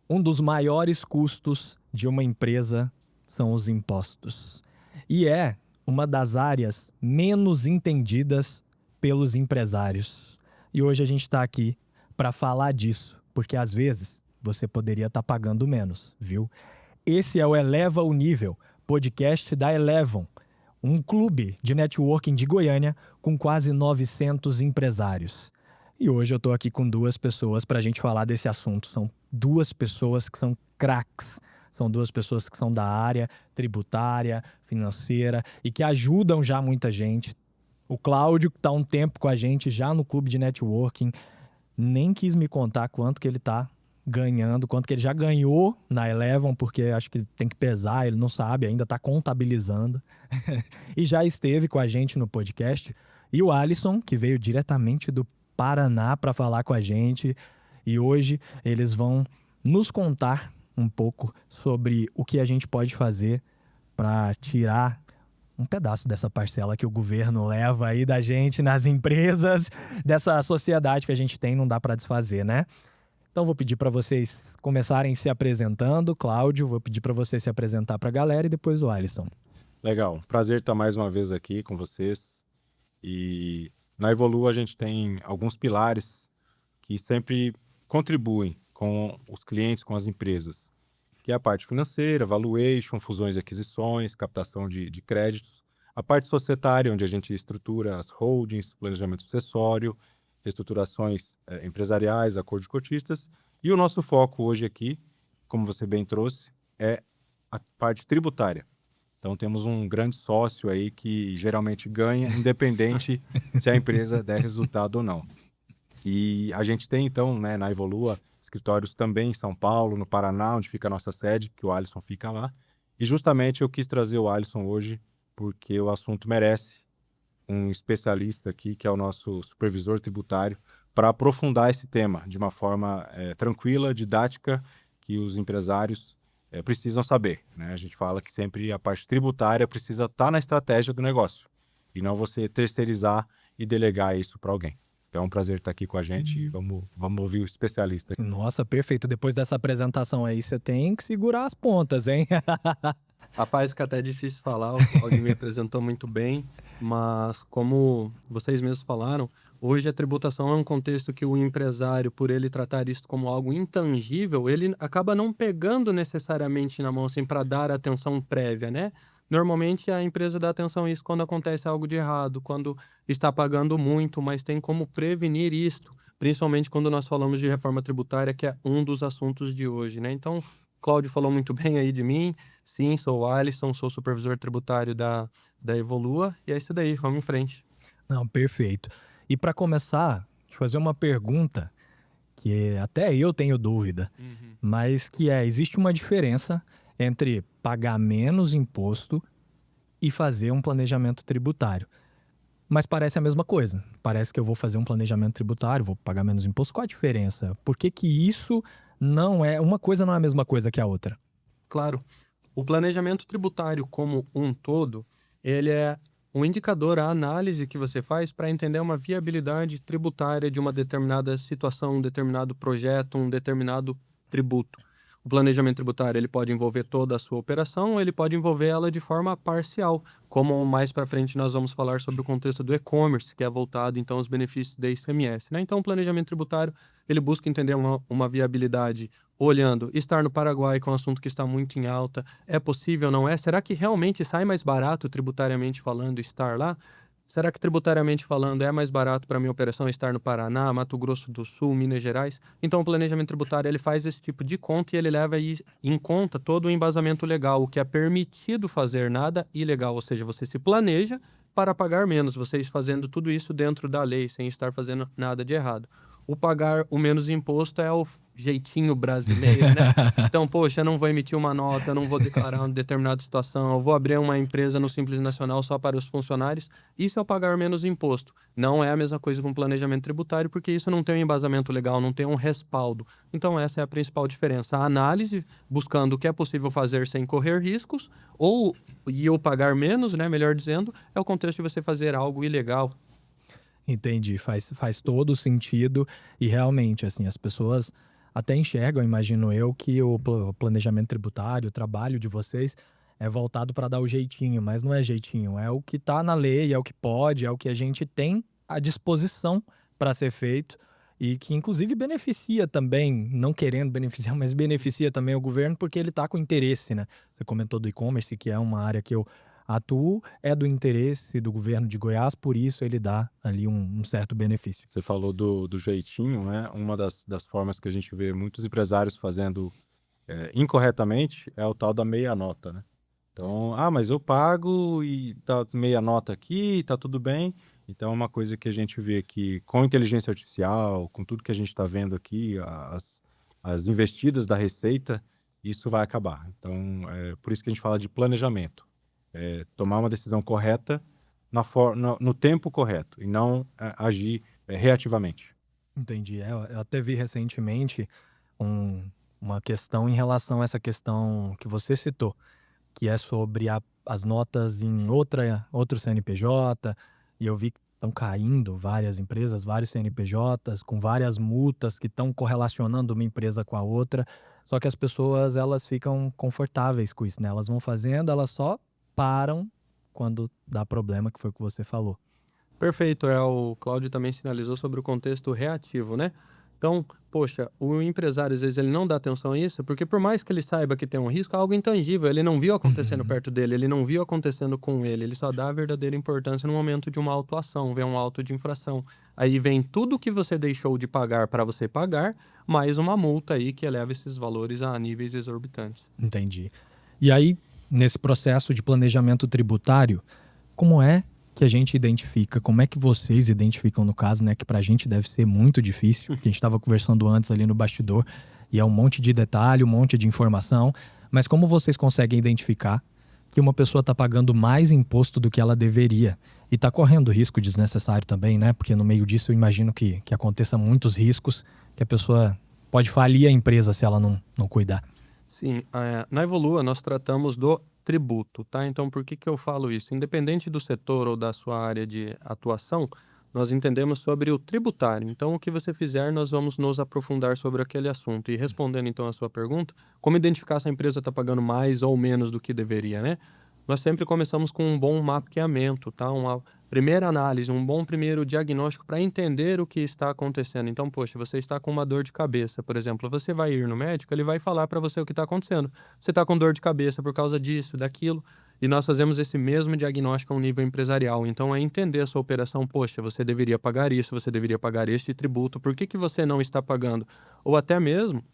Um dos maiores custos de uma empresa são os impostos. E é uma das áreas menos entendidas pelos empresários. E hoje a gente está aqui para falar disso, porque às vezes você poderia estar pagando menos, viu? Esse é o Eleva o Nível, podcast da Eleven, um clube de networking de Goiânia com quase 900 empresários. E hoje eu estou aqui com duas pessoas para a gente falar desse assunto. São duas pessoas que são craques. São duas pessoas que são da área tributária, financeira e que ajudam já muita gente. O Cláudio, que está há um tempo com a gente já no clube de networking, nem quis me contar quanto que ele está ganhando, quanto que ele já ganhou na Eleven, porque acho que tem que pesar, ele não sabe, ainda está contabilizando. E já esteve com a gente no podcast. E o Alisson, que veio diretamente do Paraná para falar com a gente. E hoje eles vão nos contar um pouco sobre o que a gente pode fazer para tirar um pedaço dessa parcela que o governo leva aí da gente nas empresas, dessa sociedade que a gente tem, não dá para desfazer, né? Então vou pedir para vocês começarem se apresentando. Cláudio, vou pedir para você se apresentar para a galera e depois o Alisson. Legal, prazer estar mais uma vez aqui com vocês. E na Evolua a gente tem alguns pilares que sempre contribuem com os clientes, com as empresas, que é a parte financeira, valuation, fusões e aquisições, captação de créditos, a parte societária, onde a gente estrutura as holdings, planejamento sucessório, reestruturações empresariais, acordo de cotistas, e o nosso foco hoje aqui, como você bem trouxe, é a parte tributária. Então temos um grande sócio aí que geralmente ganha, independente se a empresa der resultado ou não. E a gente tem então, né, na Evolua, escritórios também em São Paulo, no Paraná, onde fica a nossa sede, que o Alisson fica lá. E justamente eu quis trazer o Alisson hoje, porque o assunto merece um especialista aqui, que é o nosso supervisor tributário, para aprofundar esse tema de uma forma tranquila, didática, que os empresários precisam saber, né? A gente fala que sempre a parte tributária precisa estar na estratégia do negócio e não você terceirizar e delegar isso para alguém. Então é um prazer estar aqui com a gente e vamos ouvir o especialista. Nossa, perfeito. Depois dessa apresentação aí, você tem que segurar as pontas, hein? Rapaz, que até é difícil falar, o Claudio me apresentou muito bem, mas como vocês mesmos falaram, hoje a tributação é um contexto que o empresário, por ele tratar isso como algo intangível, ele acaba não pegando necessariamente na mão assim para dar atenção prévia, né? Normalmente a empresa dá atenção a isso quando acontece algo de errado, quando está pagando muito, mas tem como prevenir isto, principalmente quando nós falamos de reforma tributária, que é um dos assuntos de hoje, né? Então, Cláudio falou muito bem aí de mim. Sim, sou o Alisson, sou supervisor tributário da Evolua. E é isso daí, vamos em frente. Não, perfeito. E para começar, deixa eu fazer uma pergunta que até eu tenho dúvida, mas que existe uma diferença entre pagar menos imposto e fazer um planejamento tributário. Mas parece a mesma coisa. Parece que eu vou fazer um planejamento tributário, vou pagar menos imposto. Qual a diferença? Por que que isso não é... Uma coisa não é a mesma coisa que a outra? Claro, o planejamento tributário como um todo, ele é um indicador, a análise que você faz para entender uma viabilidade tributária de uma determinada situação, um determinado projeto, um determinado tributo. O planejamento tributário ele pode envolver toda a sua operação ou ele pode envolver ela de forma parcial, como mais para frente nós vamos falar sobre o contexto do e-commerce, que é voltado então aos benefícios da ICMS, né? Então o planejamento tributário ele busca entender uma viabilidade olhando, estar no Paraguai, que é um assunto que está muito em alta, é possível, não é? Será que realmente sai mais barato tributariamente falando estar lá? Será que tributariamente falando é mais barato para minha operação estar no Paraná, Mato Grosso do Sul, Minas Gerais? Então o planejamento tributário ele faz esse tipo de conta e ele leva em conta todo o embasamento legal, o que é permitido fazer, nada ilegal, ou seja, você se planeja para pagar menos, vocês fazendo tudo isso dentro da lei, sem estar fazendo nada de errado. O pagar o menos imposto é o jeitinho brasileiro, né? Então, poxa, eu não vou emitir uma nota, eu não vou declarar uma determinada situação, eu vou abrir uma empresa no Simples Nacional só para os funcionários. Isso é o pagar menos imposto. Não é a mesma coisa com planejamento tributário, porque isso não tem um embasamento legal, não tem um respaldo. Então, essa é a principal diferença. A análise, buscando o que é possível fazer sem correr riscos, e eu pagar menos, né, melhor dizendo, é o contexto de você fazer algo ilegal. Entendi, faz todo sentido e realmente, assim, as pessoas até enxergam, imagino eu, que o planejamento tributário, o trabalho de vocês é voltado para dar o jeitinho, mas não é jeitinho, é o que está na lei, é o que pode, é o que a gente tem à disposição para ser feito e que inclusive beneficia também, não querendo beneficiar, mas beneficia também o governo porque ele está com interesse, né? Você comentou do e-commerce, que é uma área que eu atuo, é do interesse do governo de Goiás, por isso ele dá ali um certo benefício. Você falou do jeitinho, né? Uma das formas que a gente vê muitos empresários fazendo incorretamente é o tal da meia nota, né? Então, mas eu pago e tá meia nota aqui, tá tudo bem. Então, é uma coisa que a gente vê que com inteligência artificial, com tudo que a gente está vendo aqui, as investidas da Receita, isso vai acabar. Então, é por isso que a gente fala de planejamento. Tomar uma decisão correta no tempo correto e não agir reativamente. Entendi. Eu até vi recentemente uma questão em relação a essa questão que você citou, que é sobre as notas em outro CNPJ, e eu vi que estão caindo várias empresas, vários CNPJs, com várias multas que estão correlacionando uma empresa com a outra, só que as pessoas elas ficam confortáveis com isso, né? Elas vão fazendo, elas só param quando dá problema, que foi o que você falou. Perfeito, o Cláudio também sinalizou sobre o contexto reativo, né? Então, poxa, o empresário, às vezes, ele não dá atenção a isso, porque por mais que ele saiba que tem um risco, é algo intangível, ele não viu acontecendo perto dele, ele não viu acontecendo com ele só dá a verdadeira importância no momento de uma autuação, vem um auto de infração. Aí vem tudo que você deixou de pagar para você pagar, mais uma multa aí que eleva esses valores a níveis exorbitantes. Entendi. E aí, nesse processo de planejamento tributário, como é que a gente identifica, como é que vocês identificam no caso, né, que pra gente deve ser muito difícil, a gente estava conversando antes ali no bastidor, e é um monte de detalhe, um monte de informação, mas como vocês conseguem identificar que uma pessoa está pagando mais imposto do que ela deveria e está correndo risco desnecessário também, né, porque no meio disso eu imagino que aconteça muitos riscos, que a pessoa pode falir a empresa se ela não cuidar. Sim, na Evolua nós tratamos do tributo, tá? Então, por que eu falo isso? Independente do setor ou da sua área de atuação, nós entendemos sobre o tributário. Então, o que você fizer, nós vamos nos aprofundar sobre aquele assunto. E respondendo, então, a sua pergunta, como identificar se a empresa está pagando mais ou menos do que deveria, né? Nós sempre começamos com um bom mapeamento, tá? Uma primeira análise, um bom primeiro diagnóstico para entender o que está acontecendo. Então, poxa, você está com uma dor de cabeça, por exemplo, você vai ir no médico, ele vai falar para você o que está acontecendo. Você está com dor de cabeça por causa disso, daquilo, e nós fazemos esse mesmo diagnóstico a um nível empresarial. Então, é entender a sua operação, poxa, você deveria pagar isso, você deveria pagar este tributo, por que você não está pagando? Ou até mesmo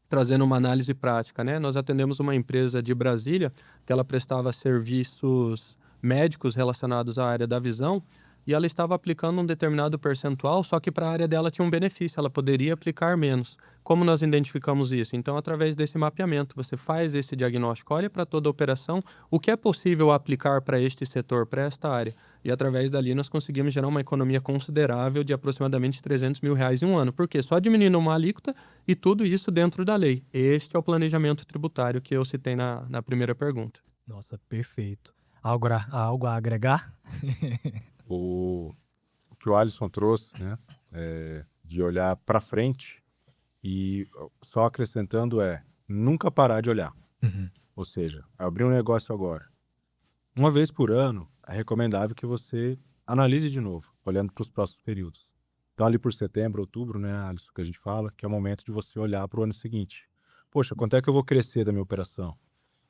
trazendo uma análise prática, né? Nós atendemos uma empresa de Brasília que ela prestava serviços médicos relacionados à área da visão e ela estava aplicando um determinado percentual, só que para a área dela tinha um benefício, ela poderia aplicar menos. Como nós identificamos isso? Então, através desse mapeamento, você faz esse diagnóstico, olha para toda a operação, o que é possível aplicar para este setor, para esta área. E através dali nós conseguimos gerar uma economia considerável de aproximadamente R$300 mil em um ano. Por quê? Só diminuindo uma alíquota e tudo isso dentro da lei. Este é o planejamento tributário que eu citei na primeira pergunta. Nossa, perfeito. Algo a agregar? O que o Alisson trouxe, né, de olhar para frente e só acrescentando nunca parar de olhar. Uhum. Ou seja, abrir um negócio agora. Uma vez por ano, é recomendável que você analise de novo, olhando para os próximos períodos. Então, ali por setembro, outubro, né, Alisson, que a gente fala, que é o momento de você olhar para o ano seguinte. Poxa, quanto é que eu vou crescer da minha operação?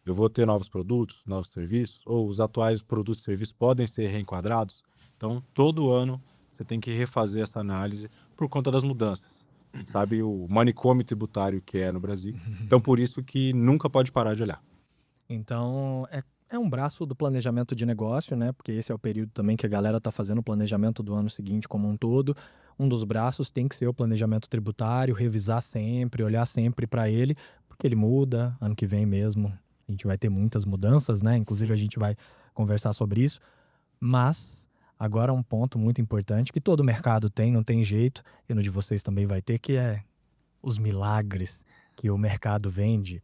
Eu vou ter novos produtos, novos serviços? Ou os atuais produtos e serviços podem ser reenquadrados? Então, todo ano, você tem que refazer essa análise por conta das mudanças. Sabe o manicômio tributário que é no Brasil? Então, por isso que nunca pode parar de olhar. Então, é um braço do planejamento de negócio, né? Porque esse é o período também que a galera tá fazendo o planejamento do ano seguinte como um todo. Um dos braços tem que ser o planejamento tributário, revisar sempre, olhar sempre para ele, porque ele muda, ano que vem mesmo. A gente vai ter muitas mudanças, né? Inclusive, a gente vai conversar sobre isso. Mas agora um ponto muito importante que todo mercado tem, não tem jeito, e no de vocês também vai ter, que é os milagres que o mercado vende.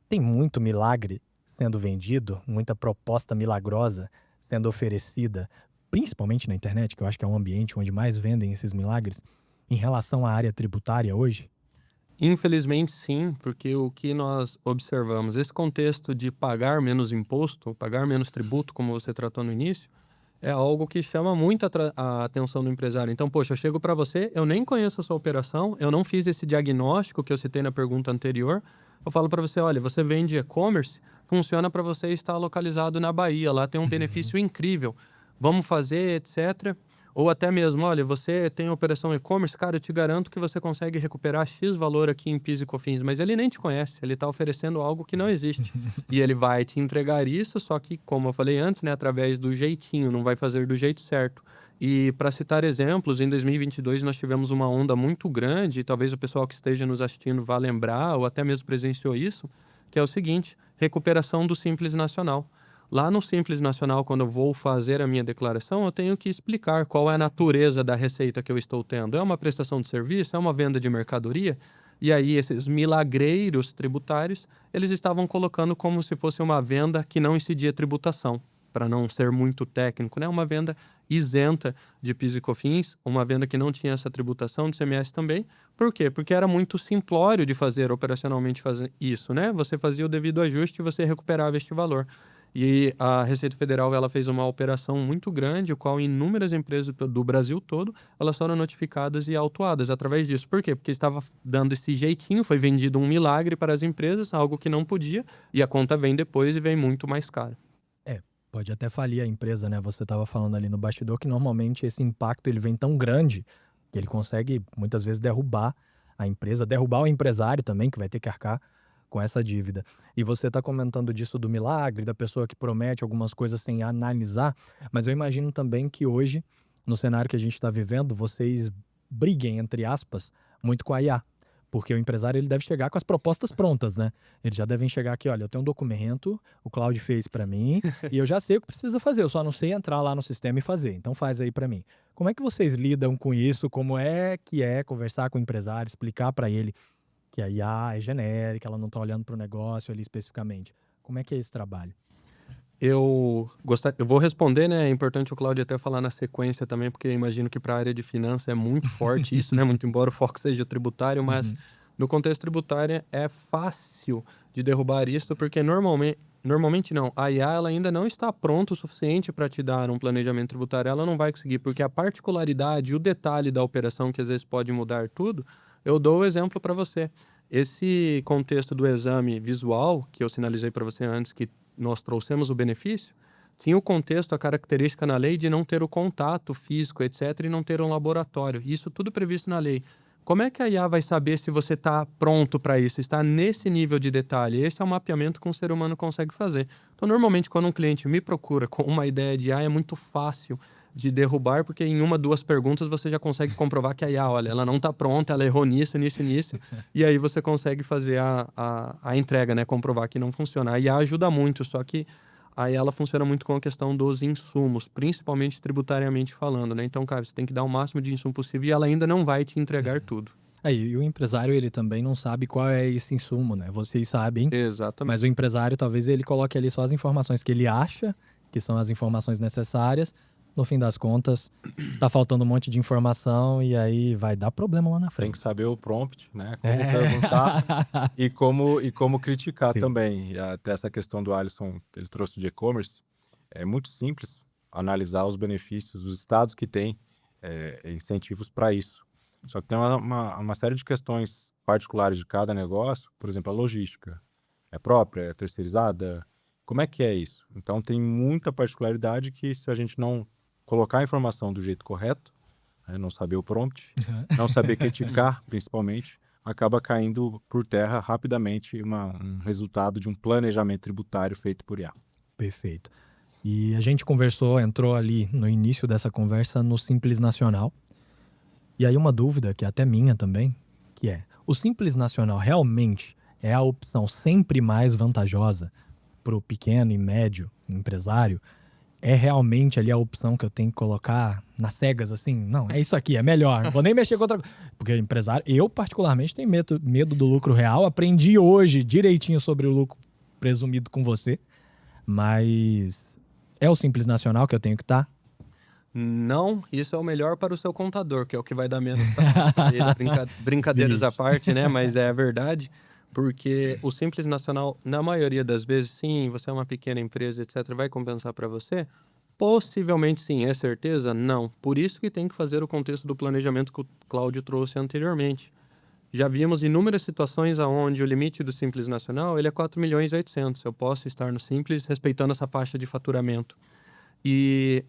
Tem muito milagre sendo vendido, muita proposta milagrosa sendo oferecida, principalmente na internet, que eu acho que é um ambiente onde mais vendem esses milagres, em relação à área tributária hoje. Infelizmente, sim, porque o que nós observamos, esse contexto de pagar menos imposto, pagar menos tributo, como você tratou no início, é algo que chama muito a atenção do empresário. Então, poxa, eu chego para você, eu nem conheço a sua operação, eu não fiz esse diagnóstico que eu citei na pergunta anterior. Eu falo para você, olha, você vende e-commerce, funciona para você estar localizado na Bahia, lá tem um benefício incrível. Vamos fazer, etc. Ou até mesmo, olha, você tem operação e-commerce, cara, eu te garanto que você consegue recuperar X valor aqui em PIS e COFINS, mas ele nem te conhece, ele está oferecendo algo que não existe. E ele vai te entregar isso, só que, como eu falei antes, né, através do jeitinho, não vai fazer do jeito certo. E para citar exemplos, em 2022 nós tivemos uma onda muito grande, e talvez o pessoal que esteja nos assistindo vá lembrar, ou até mesmo presenciou isso, que é o seguinte, recuperação do Simples Nacional. Lá no Simples Nacional, quando eu vou fazer a minha declaração, eu tenho que explicar qual é a natureza da receita que eu estou tendo. É uma prestação de serviço? É uma venda de mercadoria? E aí, esses milagreiros tributários, eles estavam colocando como se fosse uma venda que não incidia tributação, para não ser muito técnico, né? Uma venda isenta de PIS e COFINS, uma venda que não tinha essa tributação de CMS também. Por quê? Porque era muito simplório de fazer operacionalmente fazer isso, né? Você fazia o devido ajuste e você recuperava este valor. E a Receita Federal ela fez uma operação muito grande, o qual inúmeras empresas do Brasil todo, elas foram notificadas e autuadas através disso. Por quê? Porque estava dando esse jeitinho, foi vendido um milagre para as empresas, algo que não podia, e a conta vem depois e vem muito mais cara. Pode até falir a empresa, né? Você estava falando ali no bastidor que normalmente esse impacto ele vem tão grande que ele consegue muitas vezes derrubar a empresa, derrubar o empresário também, que vai ter que arcar com essa dívida. E você está comentando disso do milagre, da pessoa que promete algumas coisas sem analisar, mas eu imagino também que hoje, no cenário que a gente está vivendo, vocês briguem, entre aspas, muito com a IA. Porque o empresário ele deve chegar com as propostas prontas, né? Eles já devem chegar aqui, olha, eu tenho um documento, o Claude fez para mim, e eu já sei o que precisa fazer, eu só não sei entrar lá no sistema e fazer, então faz aí para mim. Como é que vocês lidam com isso? Como é que é conversar com o empresário, explicar para ele que a IA é genérica, ela não está olhando para o negócio ali especificamente? Como é que é esse trabalho? Eu vou responder, né? É importante o Claudio até falar na sequência também, porque eu imagino que para a área de finanças é muito forte isso, né? Muito embora o foco seja tributário, mas no contexto tributário é fácil de derrubar isso, porque normalmente não. A IA ela ainda não está pronta o suficiente para te dar um planejamento tributário, ela não vai conseguir, porque a particularidade e o detalhe da operação, que às vezes pode mudar tudo, eu dou o exemplo para você. Esse contexto do exame visual, que eu sinalizei para você antes, que nós trouxemos o benefício, tinha o contexto, a característica na lei de não ter o contato físico, etc., e não ter um laboratório. Isso tudo previsto na lei. Como é que a IA vai saber se você está pronto para isso, está nesse nível de detalhe? Esse é o mapeamento que um ser humano consegue fazer. Então, normalmente, quando um cliente me procura com uma ideia de IA, é muito fácil de derrubar, porque em uma, duas perguntas você já consegue comprovar que a IA, olha, ela não está pronta, ela errou nisso, e aí você consegue fazer a entrega, né? Comprovar que não funciona. A IA ajuda muito, só que aí ela funciona muito com a questão dos insumos, principalmente tributariamente falando, né? Então, cara, você tem que dar o máximo de insumo possível e ela ainda não vai te entregar tudo. E o empresário, ele também não sabe qual é esse insumo, né? Vocês sabem, Exatamente. mas o empresário, talvez ele coloque ali só as informações que ele acha que são as informações necessárias. No fim das contas, tá faltando um monte de informação e aí vai dar problema lá na frente. Tem que saber o prompt, né? Como perguntar e como criticar também. E até essa questão do Alisson, que ele trouxe de e-commerce, é muito simples analisar os benefícios, os estados que tem incentivos para isso. Só que tem uma série de questões particulares de cada negócio, por exemplo, a logística. É própria, é terceirizada? Como é que é isso? Então tem muita particularidade que se a gente não colocar a informação do jeito correto, não saber o prompt, não saber criticar, principalmente, acaba caindo por terra rapidamente um resultado de um planejamento tributário feito por IA. Perfeito. E a gente entrou ali no início dessa conversa no Simples Nacional. E aí uma dúvida, que é até minha também, que é, o Simples Nacional realmente é a opção sempre mais vantajosa para o pequeno e médio empresário? É realmente ali a opção que eu tenho que colocar nas cegas, assim? Não, é isso aqui, é melhor. Vou nem mexer com outra coisa. Porque empresário, eu particularmente tenho medo do lucro real. Aprendi hoje direitinho sobre o lucro presumido com você. Mas é o Simples Nacional que eu tenho que estar? Não, isso é o melhor para o seu contador, que é o que vai dar menos trabalho para ele. Brincadeiras à Vixe. parte, né? Mas é a verdade, porque o Simples Nacional, na maioria das vezes, sim, você é uma pequena empresa, etc., vai compensar para você? Possivelmente sim, é certeza? Não. Por isso que tem que fazer o contexto do planejamento que o Cláudio trouxe anteriormente. Já vimos inúmeras situações onde o limite do Simples Nacional ele é 4.800.000. Eu posso estar no Simples respeitando essa faixa de faturamento. E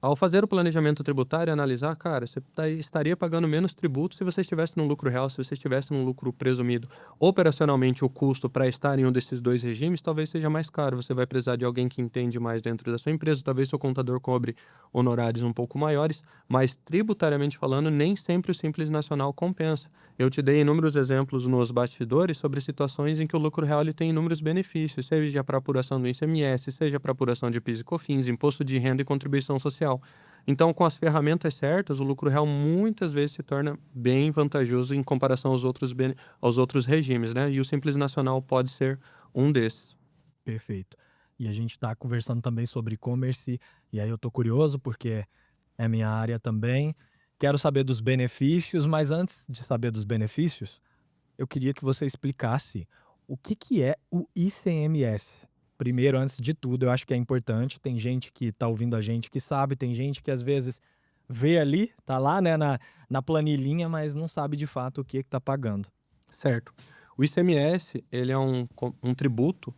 ao fazer o planejamento tributário e analisar, cara, você estaria pagando menos tributo se você estivesse num lucro real, se você estivesse num lucro presumido. Operacionalmente, o custo para estar em um desses dois regimes talvez seja mais caro. Você vai precisar de alguém que entende mais dentro da sua empresa, talvez seu contador cobre honorários um pouco maiores, mas tributariamente falando, nem sempre o Simples Nacional compensa. Eu te dei inúmeros exemplos nos bastidores sobre situações em que o lucro real ele tem inúmeros benefícios, seja para apuração do ICMS, seja para apuração de PIS e COFINS, imposto de renda e contribuição social. Então, com as ferramentas certas, o lucro real muitas vezes se torna bem vantajoso em comparação aos outros regimes, né? E o Simples Nacional pode ser um desses. Perfeito. E a gente está conversando também sobre e-commerce, e aí eu tô curioso porque é minha área também. Quero saber dos benefícios, mas antes de saber dos benefícios, eu queria que você explicasse o que que é o ICMS. Primeiro, antes de tudo, eu acho que é importante. Tem gente que está ouvindo a gente que sabe, tem gente que às vezes vê ali, tá lá, né, na planilhinha, mas não sabe de fato o que está pagando. Certo. O ICMS, ele é um tributo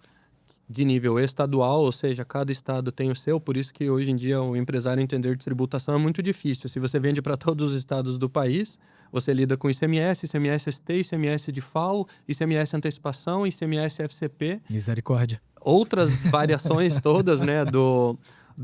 de nível estadual, ou seja, cada estado tem o seu, por isso que hoje em dia o empresário entender de tributação é muito difícil. Se você vende para todos os estados do país, você lida com ICMS, ICMS ST, ICMS de FAO, ICMS antecipação, ICMS FCP, Misericórdia. outras variações todas, né, do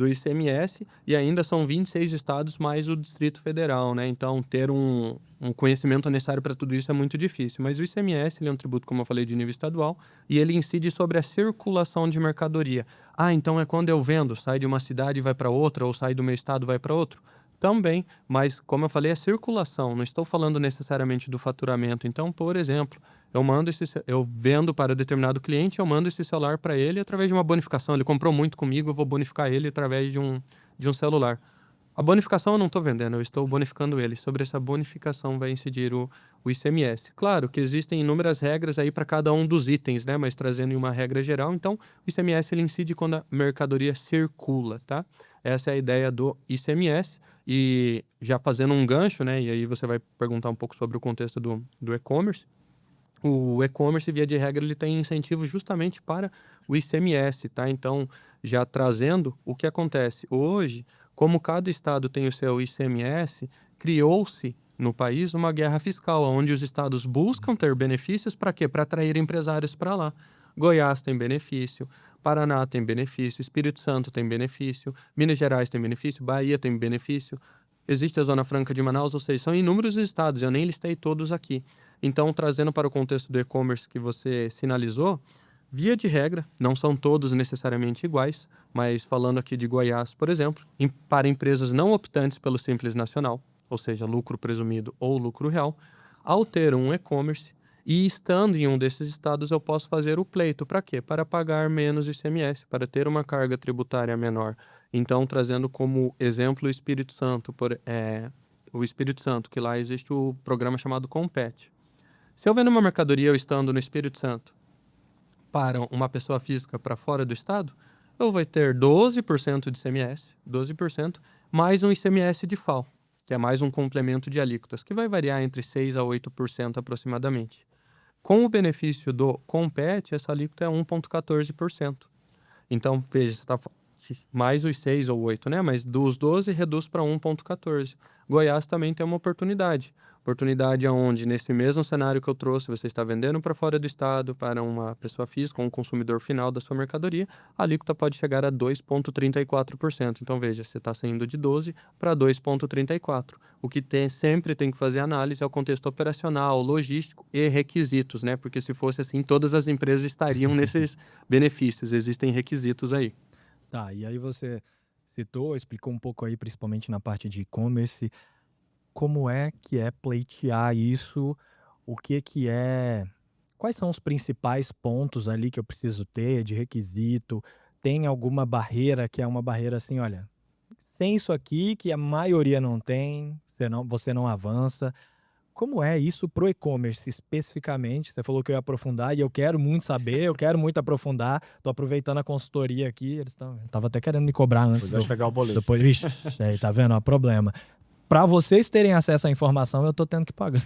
ICMS, e ainda são 26 estados mais o Distrito Federal, né? Então, ter um conhecimento necessário para tudo isso é muito difícil. Mas o ICMS, ele é um tributo, como eu falei, de nível estadual, e ele incide sobre a circulação de mercadoria. Ah, então é quando eu vendo, sai de uma cidade e vai para outra, ou sai do meu estado e vai para outro? Também, mas como eu falei, é circulação, não estou falando necessariamente do faturamento. Então, por exemplo, eu vendo para determinado cliente, eu mando esse celular para ele através de uma bonificação. Ele comprou muito comigo, eu vou bonificar ele através de um celular. A bonificação eu não estou vendendo, eu estou bonificando ele. Sobre essa bonificação vai incidir o ICMS. Claro que existem inúmeras regras aí para cada um dos itens, né? Mas trazendo em uma regra geral, então o ICMS ele incide quando a mercadoria circula, tá? Essa é a ideia do ICMS. E já fazendo um gancho, né? E aí você vai perguntar um pouco sobre o contexto do e-commerce. O e-commerce, via de regra, ele tem incentivo justamente para o ICMS, tá? Então, já trazendo o que acontece hoje, como cada estado tem o seu ICMS, criou-se no país uma guerra fiscal, onde os estados buscam ter benefícios para quê? Para atrair empresários para lá. Goiás tem benefício, Paraná tem benefício, Espírito Santo tem benefício, Minas Gerais tem benefício, Bahia tem benefício. Existe a Zona Franca de Manaus, ou seja, são inúmeros estados, eu nem listei todos aqui. Então, trazendo para o contexto do e-commerce que você sinalizou, via de regra, não são todos necessariamente iguais, mas falando aqui de Goiás, por exemplo, para empresas não optantes pelo Simples Nacional, ou seja, lucro presumido ou lucro real, ao ter um e-commerce e estando em um desses estados, eu posso fazer o pleito. Para quê? Para pagar menos ICMS, para ter uma carga tributária menor. Então, trazendo como exemplo o Espírito Santo, o Espírito Santo, que lá existe o programa chamado Compete. Se eu vendo uma mercadoria eu estando no Espírito Santo para uma pessoa física para fora do estado, eu vou ter 12% de ICMS, 12%, mais um ICMS de FAO, que é mais um complemento de alíquotas, que vai variar entre 6% a 8% aproximadamente. Com o benefício do Compete, essa alíquota é 1,14%. Então, veja, você está mais os 6 ou 8, né? Mas dos 12 reduz para 1,14. Goiás também tem uma oportunidade. Oportunidade onde, nesse mesmo cenário que eu trouxe, você está vendendo para fora do estado, para uma pessoa física, um consumidor final da sua mercadoria, a alíquota pode chegar a 2,34%. Então, veja, você está saindo de 12 para 2,34%. O que sempre tem que fazer análise é o contexto operacional, logístico e requisitos, né? Porque se fosse assim, todas as empresas estariam nesses benefícios. Existem requisitos aí. Tá, e aí você citou, explicou um pouco aí, principalmente na parte de e-commerce, como é pleitear isso, o que que é, quais são os principais pontos ali que eu preciso ter de requisito, tem alguma barreira que é uma barreira assim, olha, sem isso aqui, que a maioria não tem, você não avança. Como é isso pro e-commerce especificamente? Você falou que eu ia aprofundar e eu quero muito saber, eu quero muito aprofundar. Tô aproveitando a consultoria aqui, tava até querendo me cobrar antes. Depois vai chegar o boleto. Depois, vixe, aí tá vendo? Ó, problema. Para vocês terem acesso à informação, eu tô tendo que pagar.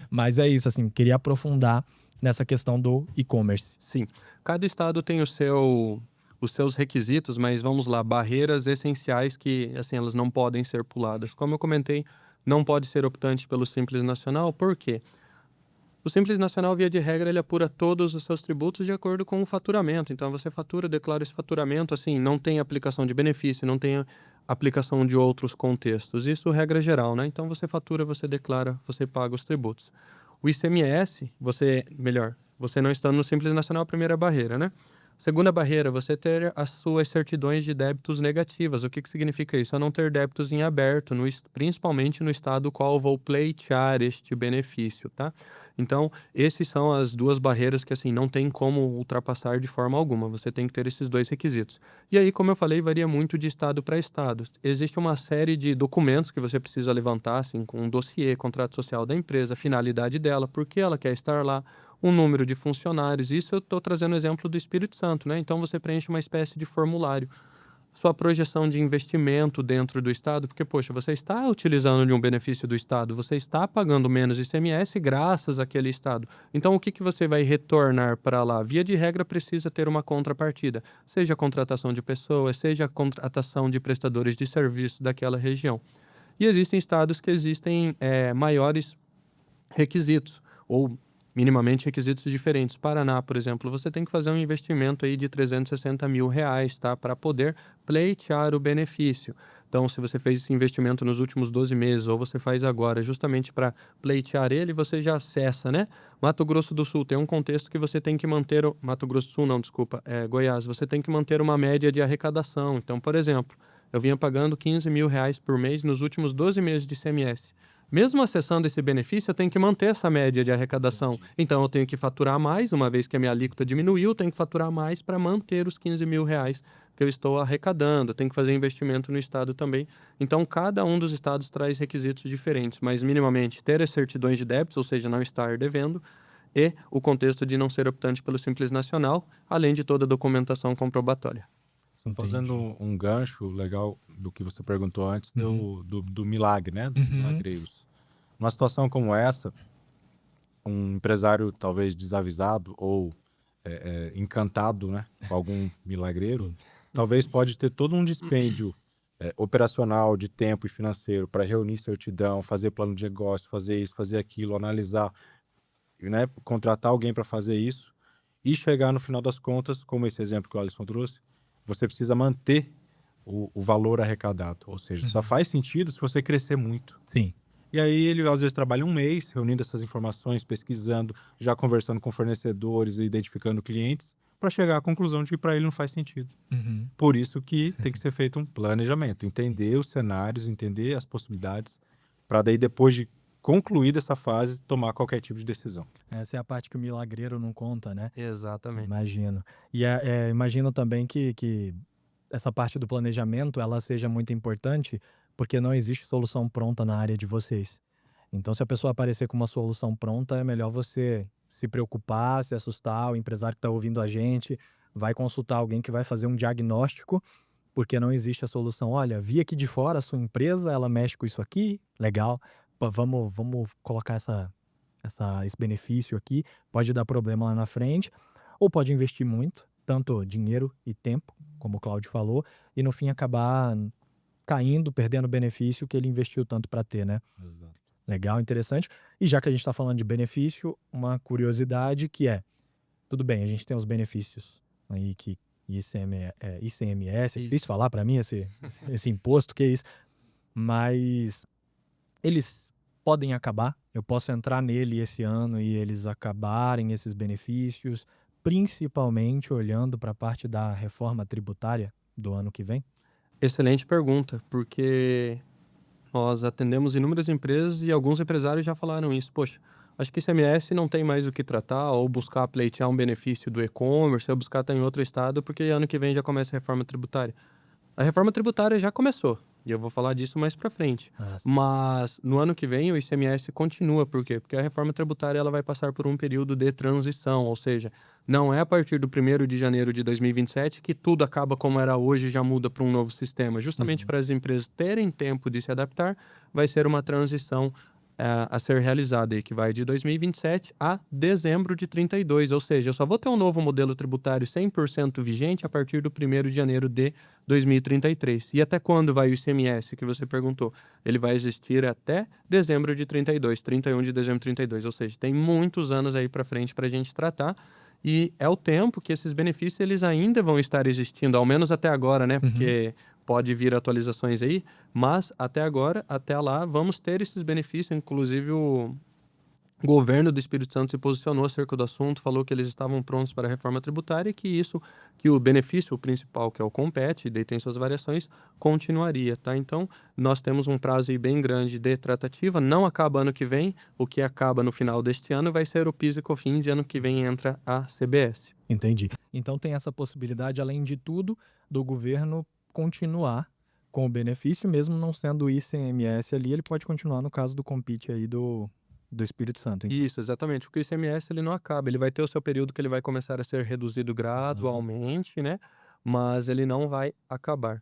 Mas é isso, assim, queria aprofundar nessa questão do e-commerce. Sim, cada estado tem os seus requisitos, mas vamos lá, barreiras essenciais que, assim, elas não podem ser puladas. Como eu comentei, não pode ser optante pelo Simples Nacional, por quê? O Simples Nacional, via de regra, ele apura todos os seus tributos de acordo com o faturamento. Então, você fatura, declara esse faturamento, assim, não tem aplicação de benefício, não tem aplicação de outros contextos. Isso regra geral, né? Então, você fatura, você declara, você paga os tributos. O ICMS, você não estando no Simples Nacional, a primeira barreira, né? Segunda barreira, você ter as suas certidões de débitos negativas. O que significa isso? É não ter débitos em aberto, principalmente no estado qual vou pleitear este benefício, tá? Então, esses são as duas barreiras que, assim, não tem como ultrapassar de forma alguma. Você tem que ter esses dois requisitos. E aí, como eu falei, varia muito de estado para estado. Existe uma série de documentos que você precisa levantar, assim, com um dossiê, contrato social da empresa, finalidade dela, por que ela quer estar lá, um número de funcionários. Isso eu estou trazendo o exemplo do Espírito Santo, né? Então, você preenche uma espécie de formulário. Sua projeção de investimento dentro do Estado, porque, poxa, você está utilizando de um benefício do Estado, você está pagando menos ICMS graças àquele Estado. Então, o que você vai retornar para lá? Via de regra, precisa ter uma contrapartida, seja a contratação de pessoas, seja a contratação de prestadores de serviço daquela região. E existem estados que existem maiores requisitos, ou minimamente requisitos diferentes. Paraná, por exemplo, você tem que fazer um investimento aí de R$360 mil, tá? Para poder pleitear o benefício. Então, se você fez esse investimento nos últimos 12 meses, ou você faz agora justamente para pleitear ele, você já acessa, né? Mato Grosso do Sul tem um contexto que você tem que manter... Mato Grosso do Sul não, desculpa, Goiás. Você tem que manter uma média de arrecadação. Então, por exemplo, eu vinha pagando R$15 mil por mês nos últimos 12 meses de ICMS. Mesmo acessando esse benefício, eu tenho que manter essa média de arrecadação. Então, eu tenho que faturar mais, uma vez que a minha alíquota diminuiu, eu tenho que faturar mais para manter os R$15 mil que eu estou arrecadando. Eu tenho que fazer investimento no estado também. Então, cada um dos estados traz requisitos diferentes, mas minimamente ter as certidões de débitos, ou seja, não estar devendo, e o contexto de não ser optante pelo Simples Nacional, além de toda a documentação comprobatória. Fazendo um gancho legal do que você perguntou antes do milagre, né? Dos milagreiros. Numa situação como essa, um empresário talvez desavisado ou encantado, né, com algum milagreiro, talvez pode ter todo um dispêndio operacional de tempo e financeiro para reunir certidão, fazer plano de negócio, fazer isso, fazer aquilo, analisar, né, contratar alguém para fazer isso e chegar no final das contas, como esse exemplo que o Alisson trouxe, você precisa manter o valor arrecadado. Ou seja, só faz sentido se você crescer muito. Sim. E aí ele às vezes trabalha um mês reunindo essas informações, pesquisando, já conversando com fornecedores e identificando clientes, para chegar à conclusão de que para ele não faz sentido. Por isso que tem que ser feito um planejamento, entender os cenários, entender as possibilidades, para daí depois de concluída essa fase, tomar qualquer tipo de decisão. Essa é a parte que o milagreiro não conta, né? Exatamente. Imagino. E imagino também que essa parte do planejamento, ela seja muito importante, porque não existe solução pronta na área de vocês. Então, se a pessoa aparecer com uma solução pronta, é melhor você se preocupar, se assustar, o empresário que está ouvindo a gente vai consultar alguém que vai fazer um diagnóstico, porque não existe a solução. Olha, vi aqui de fora a sua empresa, ela mexe com isso aqui, legal. Vamos colocar esse benefício aqui, pode dar problema lá na frente, ou pode investir muito, tanto dinheiro e tempo, como o Cláudio falou, e no fim acabar caindo, perdendo o benefício que ele investiu tanto para ter, né? Exato. Legal, interessante. E já que a gente está falando de benefício, uma curiosidade que tudo bem, a gente tem os benefícios aí que ICMS, é difícil falar para mim esse imposto, que é isso, mas eles podem acabar, eu posso entrar nele esse ano e eles acabarem esses benefícios, principalmente olhando para a parte da reforma tributária do ano que vem? Excelente pergunta, porque nós atendemos inúmeras empresas e alguns empresários já falaram isso. Poxa, acho que ICMS não tem mais o que tratar, ou buscar pleitear um benefício do e-commerce, ou buscar estar em outro estado, porque ano que vem já começa a reforma tributária. A reforma tributária já começou, e eu vou falar disso mais para frente. Mas no ano que vem o ICMS continua, por quê? Porque a reforma tributária ela vai passar por um período de transição, ou seja, não é a partir do 1º de janeiro de 2027 que tudo acaba como era hoje e já muda para um novo sistema. Justamente para as empresas terem tempo de se adaptar, vai ser uma transição a ser realizada aí, que vai de 2027 a dezembro de 32, ou seja, eu só vou ter um novo modelo tributário 100% vigente a partir do 1º de janeiro de 2033. E até quando vai o ICMS, que você perguntou? Ele vai existir até dezembro de 32, 31 de dezembro de 32, ou seja, tem muitos anos aí para frente para a gente tratar. E é o tempo que esses benefícios eles ainda vão estar existindo, ao menos até agora, né? Porque pode vir atualizações aí, mas até agora, até lá, vamos ter esses benefícios. Inclusive, o governo do Espírito Santo se posicionou acerca do assunto, falou que eles estavam prontos para a reforma tributária e que o benefício principal, que é o Compete, daí tem suas variações, continuaria, tá? Então, nós temos um prazo aí bem grande de tratativa, não acaba ano que vem, o que acaba no final deste ano vai ser o PIS e COFINS e ano que vem entra a CBS. Entendi. Então tem essa possibilidade, além de tudo, do governo continuar com o benefício, mesmo não sendo o ICMS ali, ele pode continuar no caso do Compete aí do Espírito Santo. Isso, exatamente. Porque o ICMS ele não acaba, ele vai ter o seu período que ele vai começar a ser reduzido gradualmente, né? Mas ele não vai acabar